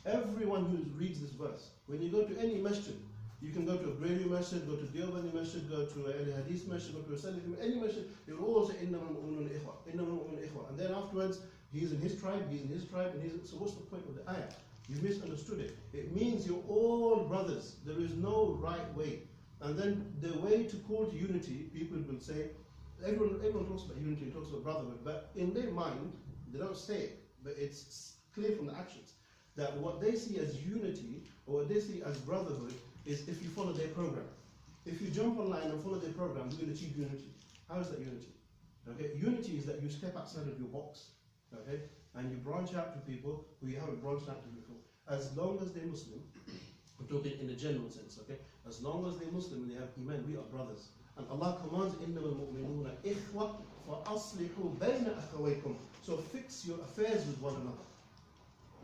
Everyone who reads this verse, when you go to any masjid, you can go to a Brahmi masjid, go to Deobandi masjid, go to a Hadith masjid, go to a Salafi, any masjid, it will all say إِنَّمَا الْمُؤْمِنُونَ إِخْوَةٌ. إِنَّمَا الْمُؤْمِنُونَ إِخْوَةٌ. And then afterwards, he's in his tribe, he's in his tribe, and he's, so what's the point of the ayah? You misunderstood it. It means you're all brothers. There is no right way. And then the way to call to unity, people will say, everyone talks about unity, talks about brotherhood, but in their mind, they don't say it, but it's clear from the actions, that what they see as unity, or what they see as brotherhood, is if you follow their program. If you jump online and follow their program, you will achieve unity. How is that unity? Okay, unity is that you step outside of your box, okay, and you branch out to people who you haven't branched out to before. As long as they're Muslim, I'm talking in a general sense, okay? As long as they're Muslim and they have Iman, we are brothers. And Allah commands, إِنَّمَا الْمُؤْمِنُونَ إِخْوَةٌ فَأَصْلِحُوا بَيْنَ أَخَوَيْكُمْ. So fix your affairs with one another.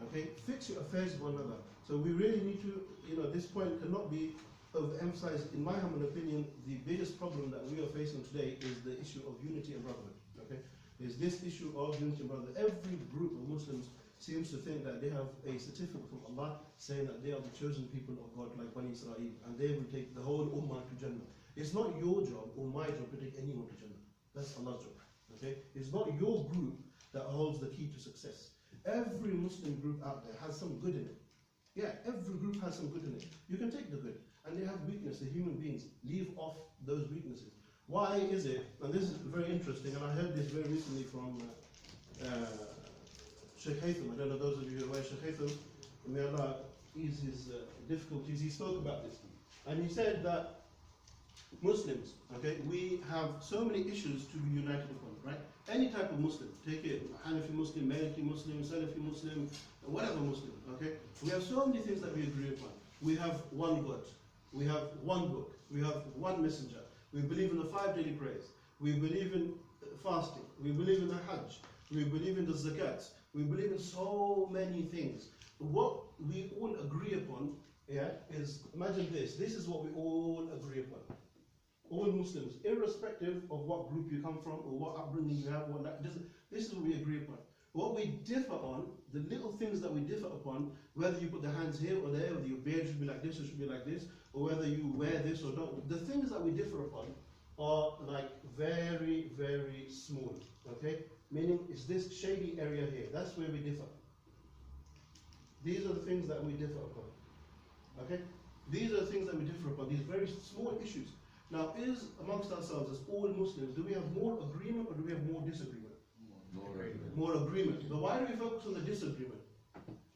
Okay? Fix your affairs with one another. So we really need to, this point cannot be overemphasized. In my humble opinion, the biggest problem that we are facing today is the issue of unity and brotherhood. Okay? Is this issue of unity and brotherhood. Every group of Muslims seems to think that they have a certificate from Allah saying that they are the chosen people of God, like Bani Israel, and they will take the whole Ummah to Jannah. It's not your job or my job to take anyone to Jannah. That's Allah's job. Okay? It's not your group that holds the key to success. Every Muslim group out there has some good in it. Yeah, every group has some good in it. You can take the good, and they have weakness. The human beings leave off those weaknesses. Why is it? And this is very interesting, and I heard this very recently from Sheikh Haytham. I don't know those of you who are aware. Sheikh Haytham, may Allah ease his difficulties. He spoke about this, and he said that Muslims, okay, we have so many issues to be united upon, right? Any type of Muslim, take it Hanafi Muslim, Maliki Muslim, Salafi Muslim, whatever Muslim, okay? We have so many things that we agree upon. We have one God, we have one book, we have one messenger. We believe in the 5 daily prayers. We believe in fasting. We believe in the Hajj. We believe in the Zakat. We believe in so many things. What we all agree upon, is, imagine this. This is what we all agree upon. All Muslims, irrespective of what group you come from or what upbringing you have, this is what we agree upon. What we differ on, the little things that we differ upon, whether you put the hands here or there, whether your beard should be like this or should be like this, or whether you wear this or don't, the things that we differ upon are like very, very small, okay? Meaning, it's this shady area here, that's where we differ. These are the things that we differ upon. Okay? These are the things that we differ upon, these very small issues. Now, is amongst ourselves, as all Muslims, do we have more agreement or do we have more disagreement? More agreement. But why do we focus on the disagreement?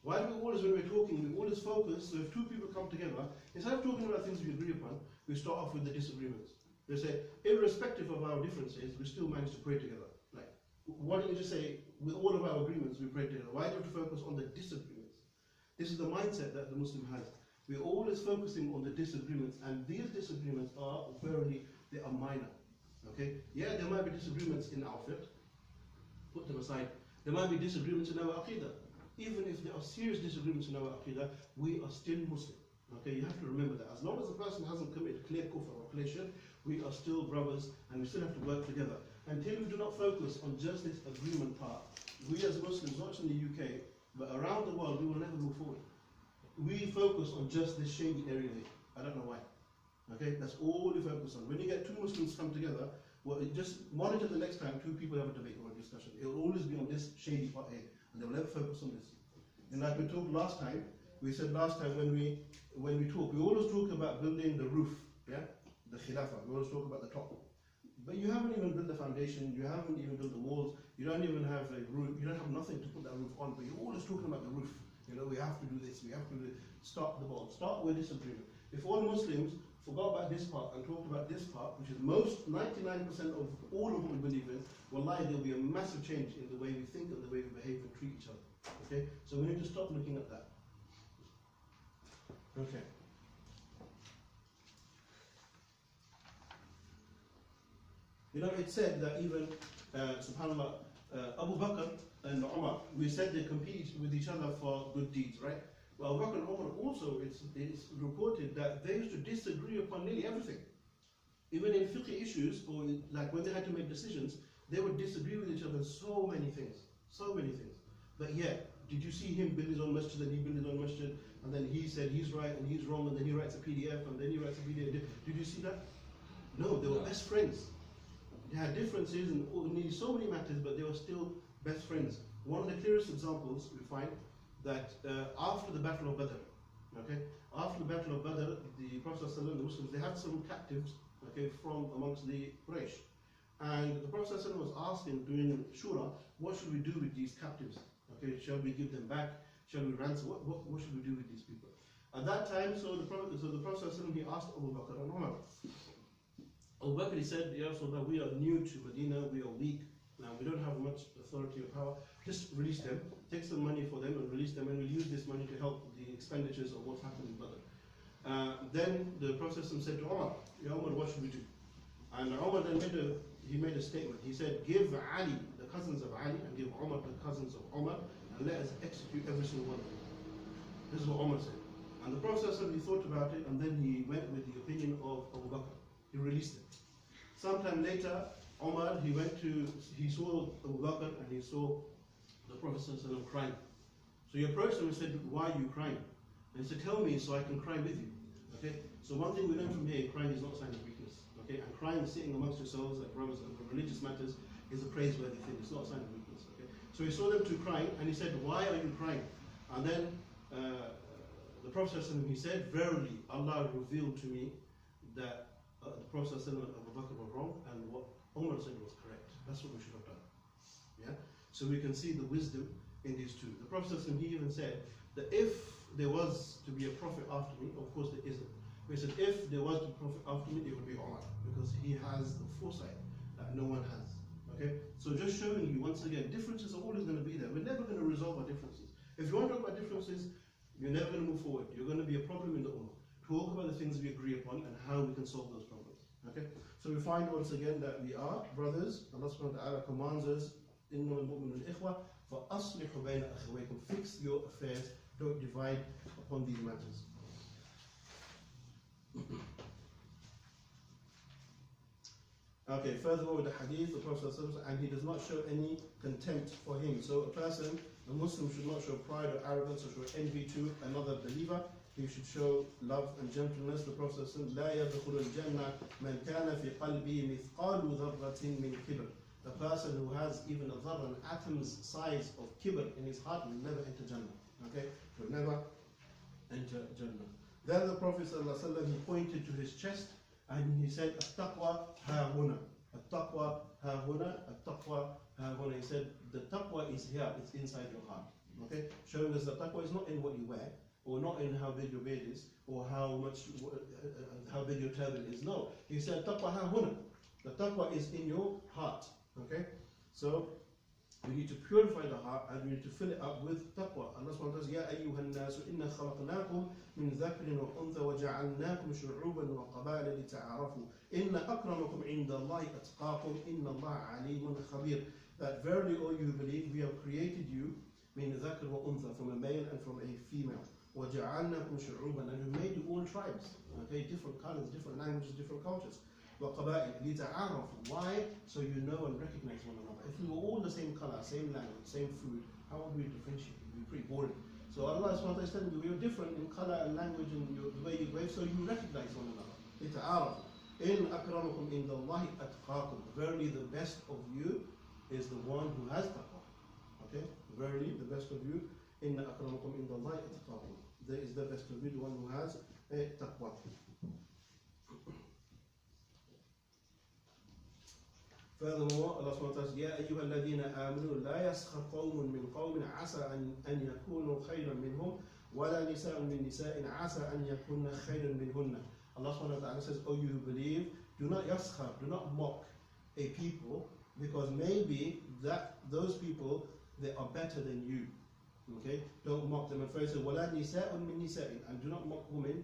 Why do we always, when we're talking, we always focus, so if two people come together, instead of talking about things we agree upon, we start off with the disagreements. They say, irrespective of our differences, we still manage to pray together. Like, why don't you just say, with all of our agreements, we pray together? Why don't you focus on the disagreements? This is the mindset that the Muslim has. We're always focusing on the disagreements, and these disagreements are, verily, they are minor. Okay? Yeah, there might be disagreements in our fiqh, put them aside. There might be disagreements in our aqidah. Even if there are serious disagreements in our aqidah, we are still Muslim. Okay, you have to remember that. As long as the person hasn't committed clear kufr or clear shirk, we are still brothers and we still have to work together. Until we do not focus on just this agreement part, we as Muslims, not just in the UK, but around the world, we will never move forward. We focus on just this shady area here. I don't know why. Okay, that's all we focus on. When you get two Muslims come together, well, just monitor the next time two people have a debate or a discussion. It will always be on this shady part here, and they will never focus on this. And like we talked last time, we said last time when we talk, we always talk about building the roof, yeah, the khilafah. We always talk about the top, but you haven't even built the foundation. You haven't even built the walls. You don't even have a roof. You don't have nothing to put that roof on. But you're always talking about the roof. You know, we have to do this. We have to start the ball. Start with disagreement. If all Muslims forgot about this part and talked about this part, which is most 99% of all of what we believe in, wallahi, there will be a massive change in the way we think and the way we behave and treat each other. Okay? So we need to stop looking at that. Okay. You know, it said that even, subhanAllah, Abu Bakr and Umar, we said they compete with each other for good deeds, right? Well, Abu Bakr and Umar also, it's reported that they used to disagree upon nearly everything. Even in fiqh issues, or like when they had to make decisions, they would disagree with each other on so many things. So many things. But yet, did you see him build his own masjid and he built his own masjid, and then he said he's right and he's wrong, and then he writes a PDF and then he writes a PDF. Did you see that? No, they were best friends. They had differences in nearly so many matters, but they were still best friends. One of the clearest examples we find that after the Battle of Badr, okay, after the Battle of Badr, the Prophet ﷺ, the Muslims, they had some captives, okay, from amongst the Quraysh, and the Prophet ﷺ was asking during Shura, what should we do with these captives? Okay, shall we give them back? Shall we ransom? What should we do with these people? At that time, so the Prophet ﷺ, he asked Abu Bakr and Umar. Abu Bakr, he said, Ya Rasulullah, we are new to Medina, we are weak, now we don't have much authority or power, just release them, take some money for them and release them, and we'll use this money to help the expenditures of what's happened in Badr. Then the Prophet said to Umar, Ya Umar, what should we do? And Umar then made a statement. He said, give Ali, the cousins of Ali, and give Umar, the cousins of Umar, and let us execute every single one of them. This is what Umar said. And the Prophet he thought about it, and then he went with the opinion of Abu Bakr. He released them. Sometime later, Umar, he saw Abu Bakr and he saw the Prophet crying. So he approached him and said, why are you crying? And he said, tell me so I can cry with you. Okay? So one thing we learn from here, crying is not a sign of weakness. Okay? And crying, sitting amongst yourselves like brothers and religious matters, is a praiseworthy thing. It's not a sign of weakness. Okay? So he saw them two crying and he said, why are you crying? And then the Prophet he said, verily, Allah revealed to me that the Prophet and Abu Bakr were wrong, and what Umar said was correct. That's what we should have done. Yeah. So we can see the wisdom in these two. The Prophet he even said that if there was to be a prophet after me, of course there isn't. But he said if there was to be a prophet after me, it would be Umar, because he has the foresight that no one has. Okay. So just showing you once again, differences are always going to be there. We're never going to resolve our differences. If you want to talk about differences, you're never going to move forward. You're going to be a problem in the ummah. Talk about the things we agree upon and how we can solve those problems. Okay? So we find once again that we are brothers. Allah subhanahu wa ta'ala commands us, إِنَّمَا الْمُؤْمِنُونَ الْإِخْوَةِ فَأَصْلِحُوا بَيْنَ أَخَوَيْكُمْ. Fix your affairs. Don't divide upon these matters. Okay, furthermore with the hadith, the Prophet says, and he does not show any contempt for him. So a person, a Muslim, should not show pride or arrogance or show envy to another believer. He should show love and gentleness. The Prophet says, لا يدخل الجنة من كان في قلبه مثقال ذرة من كبر. The person who has even a dharra, an atom's size of kibr in his heart will never enter Jannah. Okay, will never enter Jannah. Then the Prophet ﷺ, he pointed to his chest and he said, "At-taqwa ha-huna, at-taqwa ha-huna, at-taqwa ha-huna." He said, the taqwa is here, it's inside your heart. Okay, showing us that taqwa is not in what you wear, or not in how big your beard is, or how big your turban is. No, he said, "Taqwa ha-huna." The taqwa is in your heart. Okay, so we need to purify the heart and we need to fill it up with taqwa. Allah subhanahu wa ta'ala says, "Ya ayyuhan nasu inna khalaqnakum min dhakarin wa untha wa ja'alnakum shu'uban wa qaba'ila lita'arafu. Inna akramakum inda Allahi atqakum. Inna Allah alimun khabir." That verily, all you who believe, we have created you min dhakar wa untha, from a male and from a female. Wa ja'alnakum shu'uban, and we made you all tribes. Okay, different colors, different languages, different cultures. وَقَبَائِلْ لِتَعَارَفُوا. Why? So you know and recognize one another. If we were all the same color, same language, same food, how would we differentiate? It would be pretty boring. So Allah subhanahu wa ta'ala is telling you, we are different in color and language and the way you behave, so you recognize one another. لِتَعَارَفُوا. إِنْ أَكْرَمَكُمْ إِنْدَ اللَّهِ أَتْقَاكُمْ. Verily the best of you is the one who has taqwa. Okay? Verily the best of you, إِنَّ أَكْرَمَكُمْ إِنْدَ اللَّهِ أَتْقَاكُم. There is the best of you, the one who has taqwa. Furthermore, Allah subhanahu wa ta'ala says, "Ya ayyuha alladhina amanu la yaskhar qawmun min qawmin asa an yakunu khayran minhum wa la nisa'un min nisa'in asa an yakunna khayran minhunna." Allah subhanahu wa ta'ala says, "O you who believe, do not yaskhar, do not mock a people, because maybe those people, they are better than you." Okay? Don't mock them. And first says, "Wala nisa'un min nisa'in," and do not mock women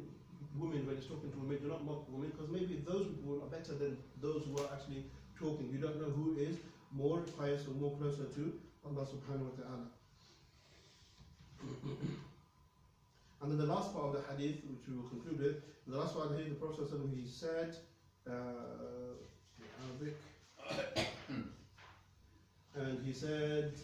when it's talking to women, do not mock women, because maybe those people are better than those who are actually talking. You don't know who is more pious or more closer to Allah subhanahu wa ta'ala. And then the last part of the hadith, which we will conclude with, the last part of the hadith, the Prophet he said, and he said,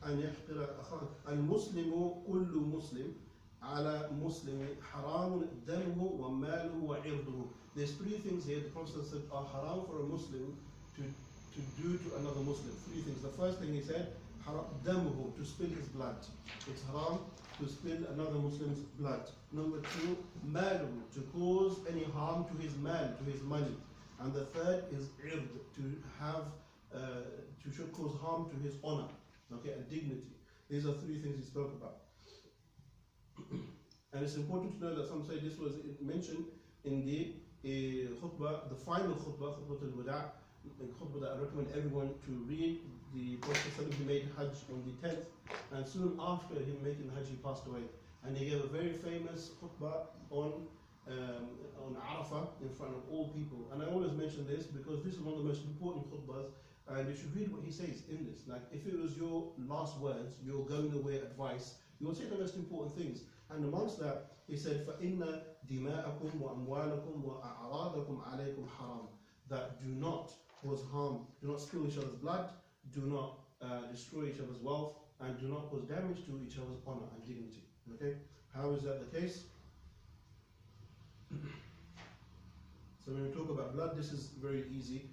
أن يحقر أخاه المسلم كل مسلم على مسلم حرام دمه وماله وعرضه. There's three things here the Prophet said are haram for a Muslim to do to another Muslim. Three things. The first thing he said, haram damuhu, to spill his blood. It's haram to spill another Muslim's blood. Number two, maluhu, to cause any harm to his man, to his money. And the third is ird, to cause harm to his honor, okay, and dignity. These are three things he spoke about. And it's important to know that some say this was mentioned in the khutbah, the final khutbah, khutbah al-wada', the khutbah that I recommend everyone to read. The Prophet he made Hajj on the 10th, and soon after him making Hajj he passed away. And he gave a very famous khutbah on Arafah in front of all people. And I always mention this because this is one of the most important khutbahs, and you should read what he says in this. Like, if it was your last words, your going away advice, you will say the most important things. And amongst that, he said, فَإِنَّ دِمَاءَكُمْ وَأَمْوَالَكُمْ وَأَعْرَاضَكُمْ عَلَيْكُمْ حَرَامٌ. That do not cause harm, do not spill each other's blood, do not destroy each other's wealth, and do not cause damage to each other's honor and dignity. Okay? How is that the case? So when we talk about blood, this is very easy.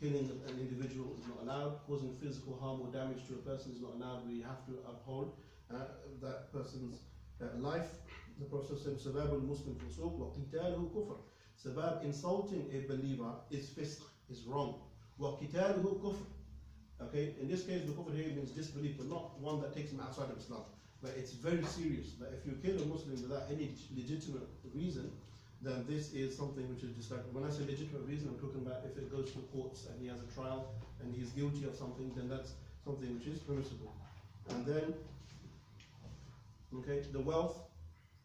Killing an individual is not allowed. Causing physical harm or damage to a person is not allowed. We have to uphold that person's life. The Prophet said, "Sabab al-Muslim fusuq wa qitaluhu kufr." Sabab, insulting a believer, is fisq, is wrong. Wa qitaluhu kufr. Okay, in this case, the kufr here means disbelief, but not one that takes him outside of Islam. But it's very serious. That if you kill a Muslim without any legitimate reason, then this is something which is just like, when I say legitimate reason, I'm talking about if it goes to the courts and he has a trial and he's guilty of something, then that's something which is permissible. And then, okay, the wealth,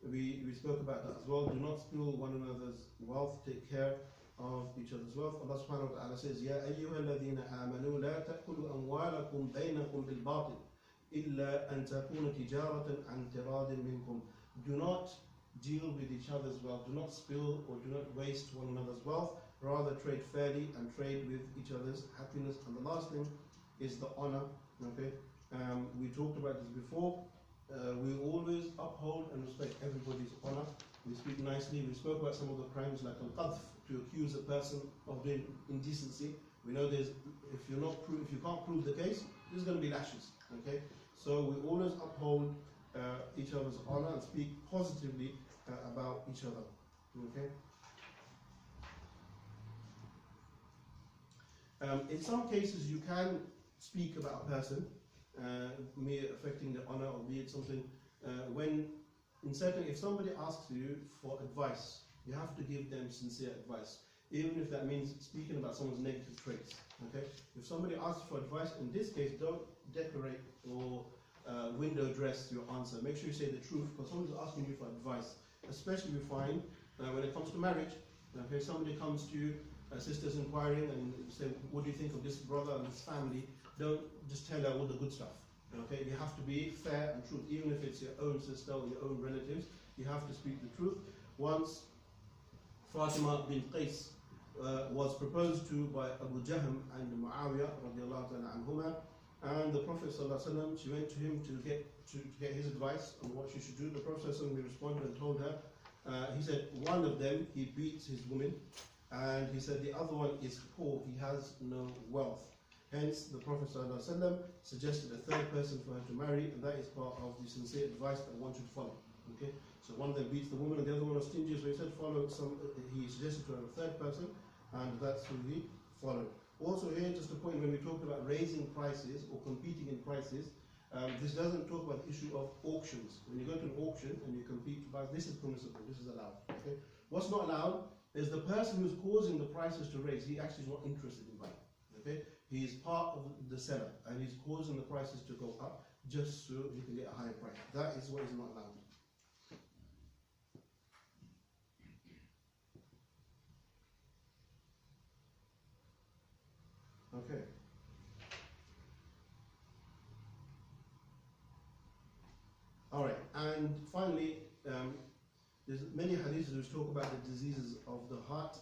we spoke about that as well. Do not steal one another's wealth, take care of each other's wealth. Allah subhanahu wa ta'ala says, "Ya ayyuha alladhina amanu la ta'kulu amwalakum baynakum bil batil illa an takuna tijaratan an tiradin minkum." Do not deal with each other's wealth, do not spill or do not waste one another's wealth, rather trade fairly and trade with each other's happiness. And the last thing is the honor. Okay, we talked about this before. We always uphold and respect everybody's honor. We speak nicely. We spoke about some of the crimes like al-qadhf, to accuse a person of doing indecency. We know there's, if you can't prove the case, there's going to be lashes. Okay, so we always uphold each other's honor and speak positively about each other. Okay. In some cases, you can speak about a person, be it affecting the honor or be it something. If somebody asks you for advice, you have to give them sincere advice, even if that means speaking about someone's negative traits. Okay? If somebody asks for advice, in this case, don't decorate or window dress your answer. Make sure you say the truth, because someone's asking you for advice. Especially we find when it comes to marriage. Okay, somebody comes to you, sister's inquiring, and say, "What do you think of this brother and this family?" Don't just tell her all the good stuff. Okay, you have to be fair and true, even if it's your own sister or your own relatives. You have to speak the truth. Once Fatima bin Qais was proposed to by Abu Jahm and Muawiyah radiallahu ta'ala anhuma, and the Prophet ﷺ, she went to him to get his advice on what she should do. The Prophet ﷺ responded and told her, he said, one of them, he beats his woman, and he said the other one is poor, he has no wealth. Hence, the Prophet ﷺ suggested a third person for her to marry, and that is part of the sincere advice that one should follow. Okay, so one of them beats the woman, and the other one was stingy, so he said he suggested to her a third person, and that's who he followed. Also here, just a point, when we talk about raising prices or competing in prices, this doesn't talk about the issue of auctions. When you go to an auction and you compete to buy, this is permissible, this is allowed. Okay? What's not allowed is the person who's causing the prices to raise, he actually is not interested in buying. Okay? He is part of the seller, and he's causing the prices to go up just so he can get a higher price. That is what is not allowed. Okay. All right, and finally, there's many hadiths which talk about the diseases of the heart.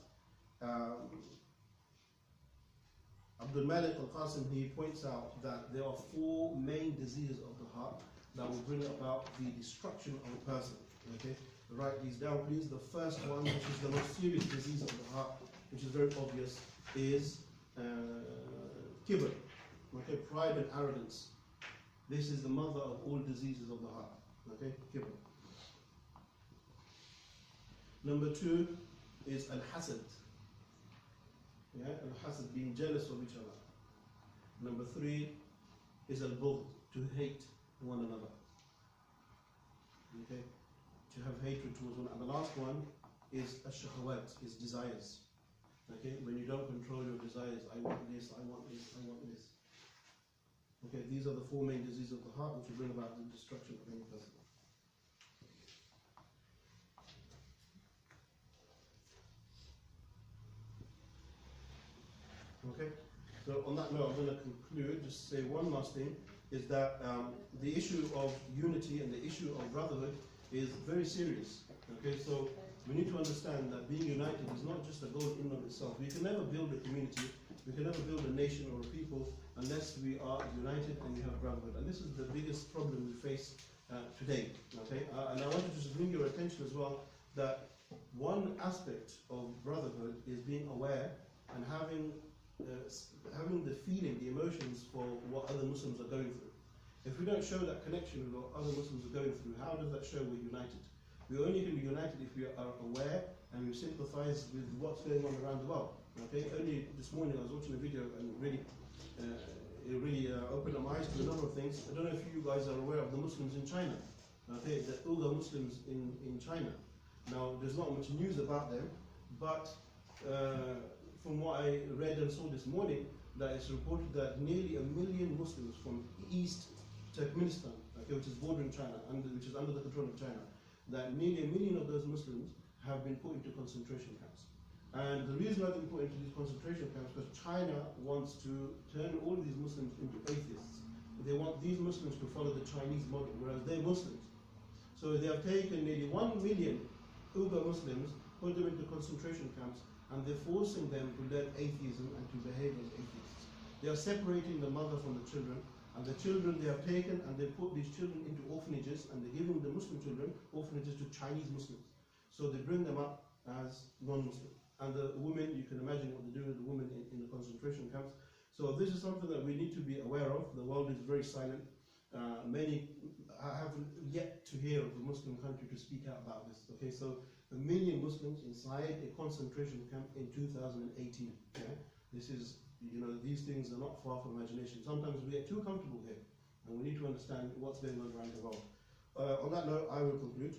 Abdul Malik al-Qasim, he points out that there are 4 main diseases of the heart that will bring about the destruction of a person. Okay, write these down, please. The first one, which is the most serious disease of the heart, which is very obvious, is kibr. Okay, pride and arrogance. This is the mother of all diseases of the heart. Okay, kibr. Number 2 is al-hasad. Yeah, al-hasad, being jealous of each other. Number 3 is al-bughd, to hate one another. Okay, to have hatred towards one another. And the last one is ash-shahawat, is desires. Okay, when you don't control your desires, I want this, I want this, I want this. Okay, these are the 4 main diseases of the heart which will bring about the destruction of any person. Okay, so on that note, I'm going to conclude, just say one last thing, is that the issue of unity and the issue of brotherhood is very serious. Okay, so we need to understand that being united is not just a goal in and of itself. We can never build a community, we can never build a nation or a people unless we are united and we have brotherhood. And this is the biggest problem we face today. Okay, and I wanted to just bring your attention as well that one aspect of brotherhood is being aware and having the feeling, the emotions for what other Muslims are going through. If we don't show that connection with what other Muslims are going through, how does that show we're united? We only can be united if we are aware and we sympathize with what's going on around the world. Okay, only this morning I was watching a video and it really opened my eyes to a number of things. I don't know if you guys are aware of the Muslims in China. Okay, the Uyghur Muslims in China. Now, there's not much news about them, but from what I read and saw this morning, that it's reported that nearly 1 million Muslims from East Turkmenistan, okay, which is bordering China, which is under the control of China, that nearly 1 million of those Muslims have been put into concentration camps. And the reason why they've been put into these concentration camps is because China wants to turn all of these Muslims into atheists. They want these Muslims to follow the Chinese model, whereas they're Muslims. So they have taken nearly 1 million Uyghur Muslims, put them into concentration camps, and they're forcing them to learn atheism and to behave as atheists. They are separating the mother from the children, and the children they have taken and they put these children into orphanages, and they're giving the Muslim children orphanages to Chinese Muslims. So they bring them up as non-Muslim. And the women, you can imagine what they do with the women in the concentration camps. So this is something that we need to be aware of. The world is very silent. Many have yet to hear of a Muslim country to speak out about this. Okay, so 1 million Muslims inside a concentration camp in 2018. Okay? This is, these things are not far from imagination. Sometimes we get too comfortable here, and we need to understand what's going on around the world. On that note, I will conclude.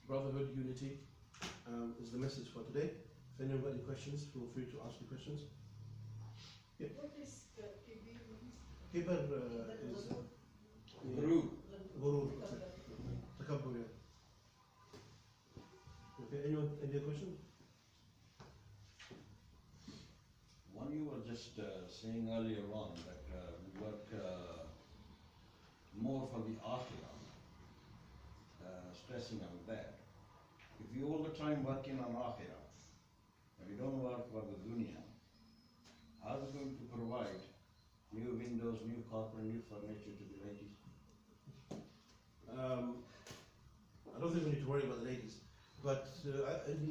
Brotherhood, unity is the message for today. If anyone got any questions, feel free to ask the questions. Yeah. What is the kibir? Kibr is Guru. Gurur. Takabbur, yeah. Okay, anyone, any other questions? One you were just saying earlier on that we work more for the akhirah, stressing on that. If you all the time working on akhirah, and you don't work for the dunya, how are you going to provide new windows, new carpet, new furniture to the ladies? I don't think we need to worry about the ladies, but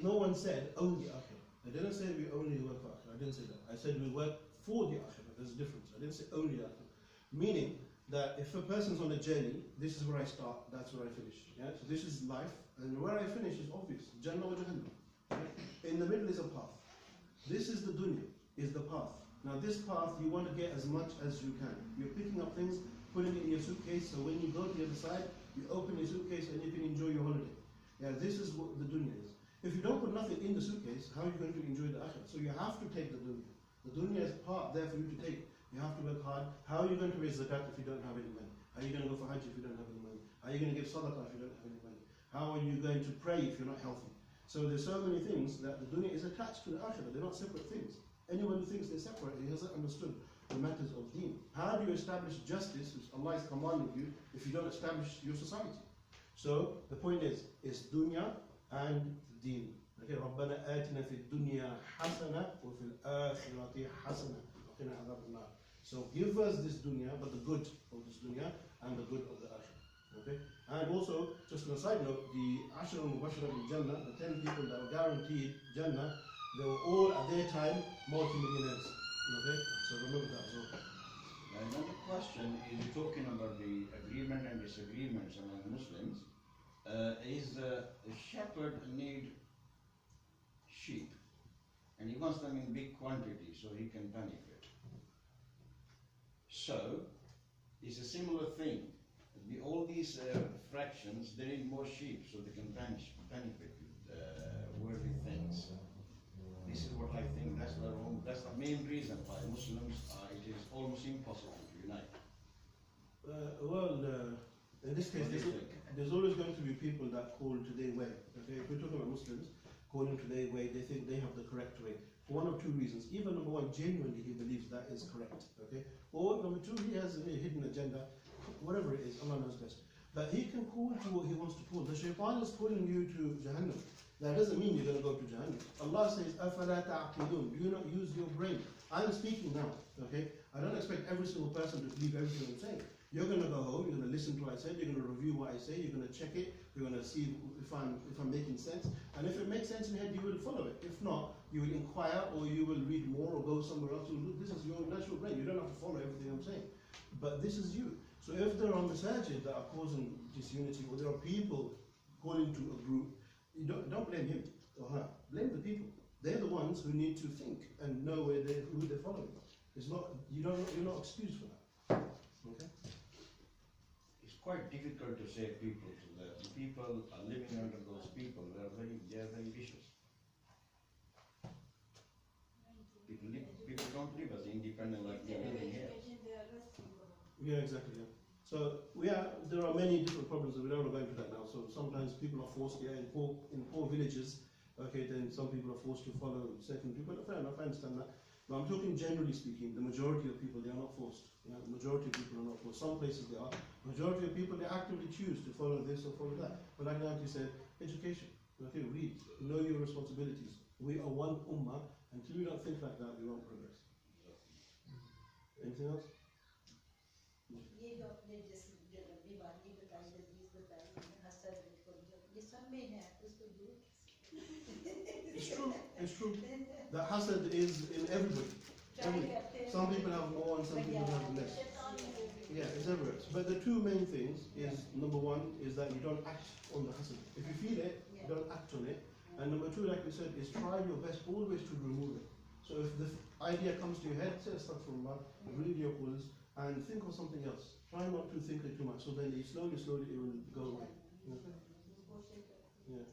no one said only akhirah. I didn't say we only work for akhirah. I didn't say that. I said we work for the akhirah. There's a difference. I didn't say only akhirah. Meaning that if a person's on a journey, this is where I start, that's where I finish. Yeah? So this is life, and where I finish is obvious. Jannah or Jahannam. Right? In the middle is a path. This is the dunya, is the path. Now this path, you want to get as much as you can. You're picking up things, putting it in your suitcase, so when you go to the other side, you open your suitcase and you can enjoy your holiday. Yeah, this is what the dunya is. If you don't put nothing in the suitcase, how are you going to enjoy the akhirah? So you have to take the dunya. The dunya is part there for you to take. You have to work hard. How are you going to raise zakat if you don't have any money? How are you going to go for hajj if you don't have any money? How are you going to give sadaqah if you don't have any money? How are you going to pray if you're not healthy? So there's so many things that the dunya is attached to the akhirah. They're not separate things. Anyone who thinks they're separate, he hasn't understood the matters of deen. How do you establish justice, which Allah is commanding you, if you don't establish your society? So the point is dunya and deen. Okay, ربنا آتنا في الدنيا حسنة وفي الآخرة حسنة وقنا عذاب النار. So give us this dunya, but the good of this dunya and the good of the akhirah. Okay? And also, just on a side note, the Ashar al-Mubashara bil Jannah, the 10 people that were guaranteed Jannah, they were all at their time multi-millionaires. Okay? So remember that as well. Another question is talking about the agreement and disagreements among Muslims. Is a shepherd need sheep, and he wants them in big quantity so he can benefit. So it's a similar thing. All these fractions, they need more sheep so they can benefit worthy things. This is what I think. That's the main reason why Muslims it is almost impossible to unite. In this case, there's always going to be people that call to their way. Okay, if we're talking about Muslims calling to their way, they think they have the correct way. For one of two reasons. Either number one, genuinely he believes that is correct. Okay, or number two, he has a hidden agenda. Whatever it is, Allah knows best. But he can call to what he wants to call. The shaitan is calling you to Jahannam. That doesn't mean you're going to go to Jahannam. Allah says, أَفَلَا تَعْقِلُونَ. Do you not use your brain? I'm speaking now, okay? I don't expect every single person to believe everything I'm saying. You're going to go home, you're going to listen to what I said, you're going to review what I say, you're going to check it, you're going to see if I'm making sense. And if it makes sense in your head, you will follow it. If not, you will inquire or you will read more or go somewhere else. This is your natural brain. You don't have to follow everything I'm saying. But this is you. So if there are masajid that are causing disunity, or there are people calling to a group, you don't blame him or her. Blame the people. They're the ones who need to think and know who they're following. It's not you're not excused for that. Okay. It's quite difficult to say people to that. The people are living under those people. They are very vicious. People don't live as independent like they're living here. Yeah, exactly. Yeah. So there are many different problems, and we don't want to go into that now. So sometimes people are forced, in poor villages. Okay, then some people are forced to follow certain people. Fair enough, I understand that. But I'm talking generally speaking. The majority of people, they are not forced. Yeah? The majority of people are not forced. Some places they are. Majority of people, they actively choose to follow this or follow that. But like Auntie said, education. Okay, read. Know your responsibilities. We are one ummah. Until we don't think like that, we won't progress. Anything else? ये जो आपने जैसे बीमारी बताई, disease बताई, हसद, ये सब में है, उसको दूर कैसे It's true. It's true. The hasad is in everybody. Some people have more and some people have less. Yeah, it's everywhere. But the two main things is, number one, is that you don't act on the hasad. If you feel it, you don't act on it. And number two, like we said, is try your best always to remove it. So if the idea comes to your head, say astaghfirullah, read your quls, and think of something else. Try not to think it too much. So then slowly it will go away. Okay? Yeah.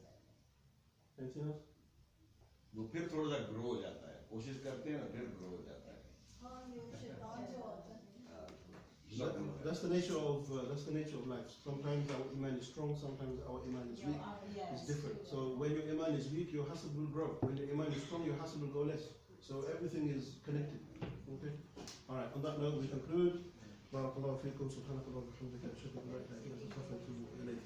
Anything else? वो फिर थोड़ा सा grow हो जाता है, कोशिश करते हैं फिर ग्रो हो जाता है. That's the nature of life. Sometimes our iman is strong, sometimes our iman is weak. It's different. So when your iman is weak, your hasad will grow. When your iman is strong, your hasad will go less. So everything is connected. Okay. All right. On that note, we conclude. بارك الله فيكم سبحانك اللهم وبحمدك أشهد أن لا إله إلا أنت أستغفرك وأتوب إليك.